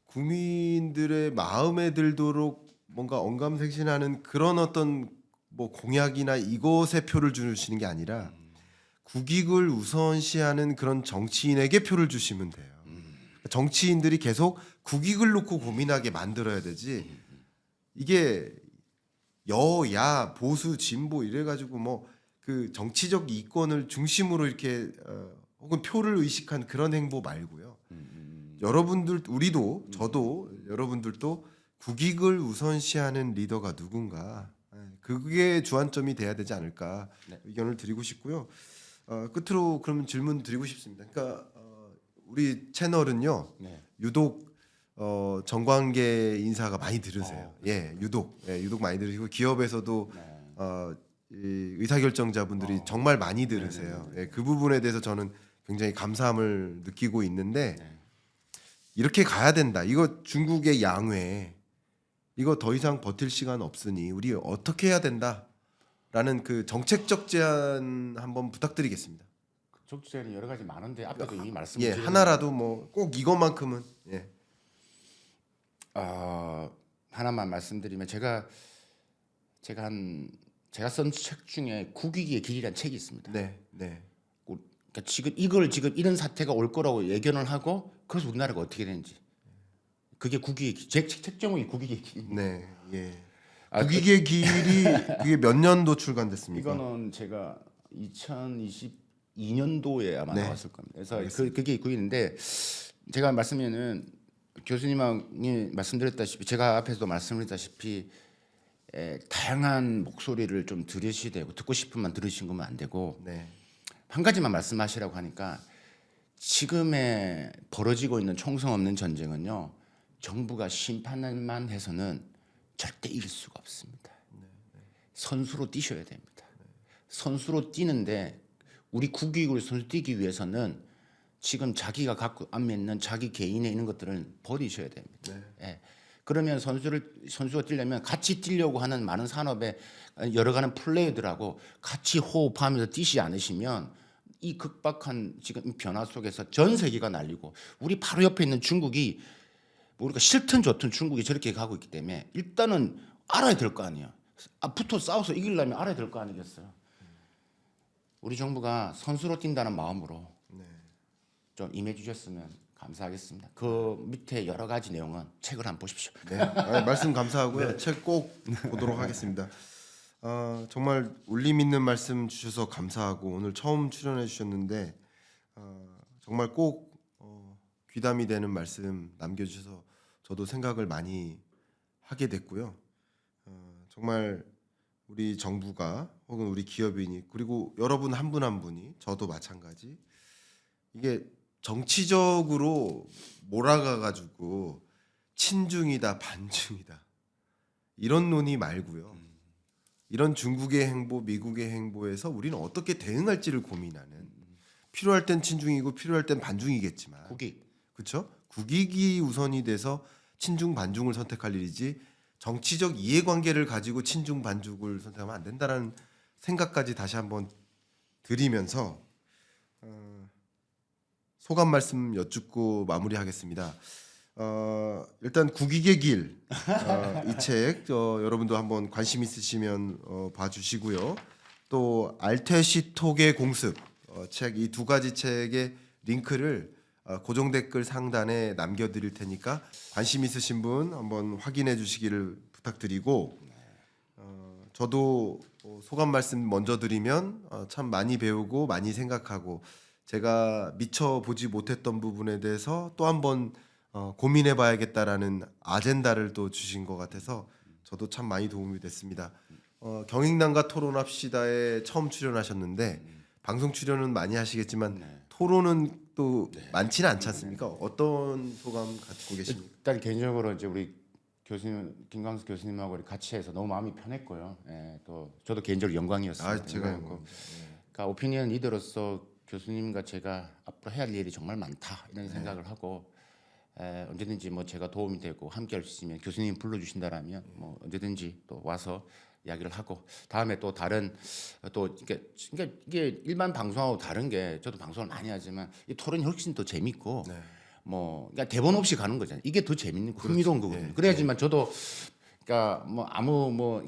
A: 국민들의 마음에 들도록 뭔가 언감생신하는 그런 어떤 뭐 공약이나 이것에 표를 주시는 게 아니라 국익을 우선시하는 그런 정치인에게 표를 주시면 돼요. 정치인들이 계속 국익을 놓고 고민하게 만들어야 되지 이게 여야 보수 진보 이래가지고 뭐 그 정치적 이권을 중심으로 이렇게 혹은 표를 의식한 그런 행보 말고요. 여러분들 우리도 저도 여러분들도 국익을 우선시하는 리더가 누군가 그게 주안점이 돼야 되지 않을까
B: 네.
A: 의견을 드리고 싶고요. 끝으로 그럼 질문 드리고 싶습니다. 그러니까 우리 채널은요
B: 네.
A: 유독 정관계 인사가 많이 들으세요. 예, 유독 많이 들으시고 기업에서도 이 의사결정자분들이 정말 많이 들으세요. 예, 그 부분에 대해서 저는 굉장히 감사함을 느끼고 있는데 이렇게 가야 된다. 이거 중국의 양회 이거 더 이상 버틸 시간 없으니 우리 어떻게 해야 된다라는 그 정책적 제안 한번 부탁드리겠습니다.
B: 적재는 여러 가지 많은데 앞에도 이미
A: 예,
B: 말씀드린
A: 하나라도 뭐 꼭 이것만큼은 예.
B: 하나만 말씀드리면 제가 쓴 책 중에 국익의 길이라는 책이 있습니다.
A: 네, 네,
B: 그러니까 지금 이런 사태가 올 거라고 예견을 하고 그래서 우리나라가 어떻게 되는지 그게 국익의 책 제목이 국익의 길입니다.
A: 네, 예.
B: 아,
A: 국익의 길이 그게 몇 년도 출간됐습니까?
B: 이거는 제가 2022년도에 아마
A: 네.
B: 나왔을 겁니다. 그래서 그게 국익인데 제가 말씀드리는 교수님이 말씀드렸다시피 제가 앞에서도 말씀드렸다시피 다양한 목소리를 좀 들으셔야 되고 듣고 싶으면 들으신 거면 안 되고
A: 네,
B: 한 가지만 말씀하시라고 하니까 지금에 벌어지고 있는 총성 없는 전쟁은요 정부가 심판만 해서는 절대 이길 수가 없습니다. 선수로 뛰셔야 됩니다. 선수로 뛰는데 우리 국익을 선수 뛰기 위해서는 지금 자기가 갖고 안에 있는 자기 개인에 있는 것들을 버리셔야 됩니다. 예. 그러면 선수가 뛰려면 같이 뛰려고 하는 많은 산업의 여러 가지 플레이들하고 같이 호흡하면서 뛰지 않으시면 이 급박한 지금 이 변화 속에서 전 세계가 날리고 우리 바로 옆에 있는 중국이 우리가 싫든 좋든 중국이 저렇게 가고 있기 때문에 일단은 알아야 될 거 아니에요. 붙어 싸워서 이기려면 알아야 될 거 아니겠어요. 우리 정부가 선수로 뛴다는 마음으로 좀 임해 주셨으면 감사하겠습니다. 그 밑에 여러 가지 내용은 책을 한번 보십시오.
A: 네. 말씀 감사하고요. 책 꼭 보도록 하겠습니다. 정말 울림 있는 말씀 주셔서 감사하고 오늘 처음 출연해 주셨는데 정말 꼭 귀담이 되는 말씀 남겨주셔서 저도 생각을 많이 하게 됐고요. 정말 우리 정부가 혹은 우리 기업인이 그리고 여러분 한 분 한 분이 저도 마찬가지 이게 정치적으로 몰아가 가지고 친중이다 반중이다 이런 논의 말고요. 이런 중국의 행보, 미국의 행보에서 우리는 어떻게 대응할지를 고민하는 필요할 땐 친중이고 필요할 땐 반중이겠지만
B: 국익.
A: 그렇죠? 국익이 우선이 돼서 친중 반중을 선택할 일이지 정치적 이해관계를 가지고 친중 반중을 선택하면 안 된다라는 생각까지 다시 한번 드리면서 소감 말씀 여쭙고 마무리하겠습니다. 일단 국익의 길 이 책 여러분도 한번 관심 있으시면 봐주시고요. 또 알테시톡의 공습 책 이 두 가지 책의 링크를 고정 댓글 상단에 남겨드릴 테니까 관심 있으신 분 한번 확인해 주시기를 부탁드리고 저도 소감 말씀 먼저 드리면 참 많이 배우고 많이 생각하고 제가 미처 보지 못했던 부분에 대해서 또 한번 고민해 봐야겠다라는 아젠다를 또 주신 것 같아서 저도 참 많이 도움이 됐습니다. 경인남과 토론합시다에 처음 출연하셨는데 방송 출연은 많이 하시겠지만 토론은 또 많지는 않지 않습니까? 어떤 소감 갖고 계십니까?
B: 일단 개인적으로 이제 우리 교수님 김광수 교수님하고 우리 같이 해서 너무 마음이 편했고요. 예, 또 저도 개인적으로 영광이었습니다.
A: 제가
B: 그러니까 오피니언 리더로서 교수님과 제가 앞으로 해야 할 일이 정말 많다 이런 생각을 하고 언제든지 뭐 제가 도움이 되고 함께할 수 있으면 교수님 불러주신다라면 뭐 언제든지 또 와서 이야기를 하고 다음에 또 다른 또 그러니까 이게 일반 방송하고 다른 게 저도 방송을 많이 하지만 이 토론이 훨씬 더 재밌고 뭐 그러니까 대본 없이 가는 거잖아요. 이게 더 재밌는 흥미로운 거거든요. 그래야지만 저도 그러니까 뭐 아무 뭐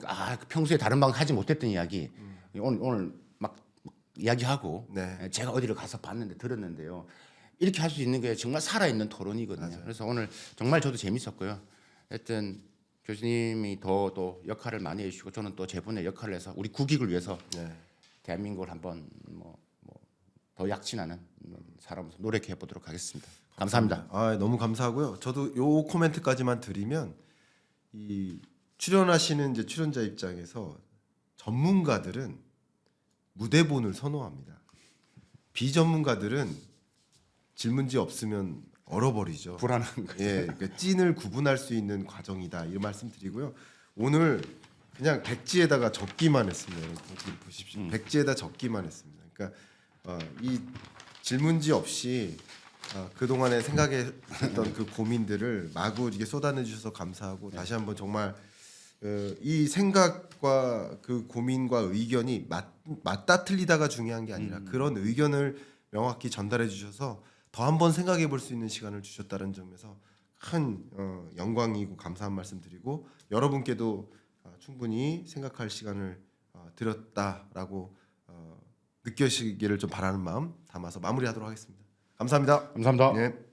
B: 평소에 다른 방송 하지 못했던 이야기 오늘 막 이야기하고 제가 어디를 가서 봤는데 들었는데요. 이렇게 할 수 있는 게 정말 살아있는 토론이거든요. 그래서 오늘 정말 저도 재밌었고요. 하여튼 교수님이 더 또 역할을 많이 해주시고 저는 또 제분의 역할을 해서 우리 국익을 위해서
A: 네.
B: 대한민국을 한번 더 약진하는 사람으로서 노력해 보도록 하겠습니다. 감사합니다.
A: 아, 너무 감사하고요. 저도 요 코멘트까지만 드리면 이 출연하시는 이제 출연자 입장에서 전문가들은 무대본을 선호합니다. 비전문가들은 질문지 없으면 얼어버리죠.
B: 불안한 거.
A: 예, 그러니까 찐을 구분할 수 있는 과정이다. 이 말씀드리고요. 오늘 그냥 백지에다가 적기만 했습니다. 여기 보십시오. 백지에다 적기만 했습니다. 그러니까 이 질문지 없이 그 동안에 생각했던 그 고민들을 마구 이게 쏟아내 주셔서 감사하고 다시 한번 정말 이 생각과 그 고민과 의견이 맞다 틀리다가 중요한 게 아니라 그런 의견을 명확히 전달해 주셔서 더 한번 생각해 볼 수 있는 시간을 주셨다는 점에서 큰 영광이고 감사한 말씀드리고 여러분께도 충분히 생각할 시간을 드렸다라고 느끼시기를 좀 바라는 마음 담아서 마무리하도록 하겠습니다. 감사합니다.
B: 감사합니다.
A: 네.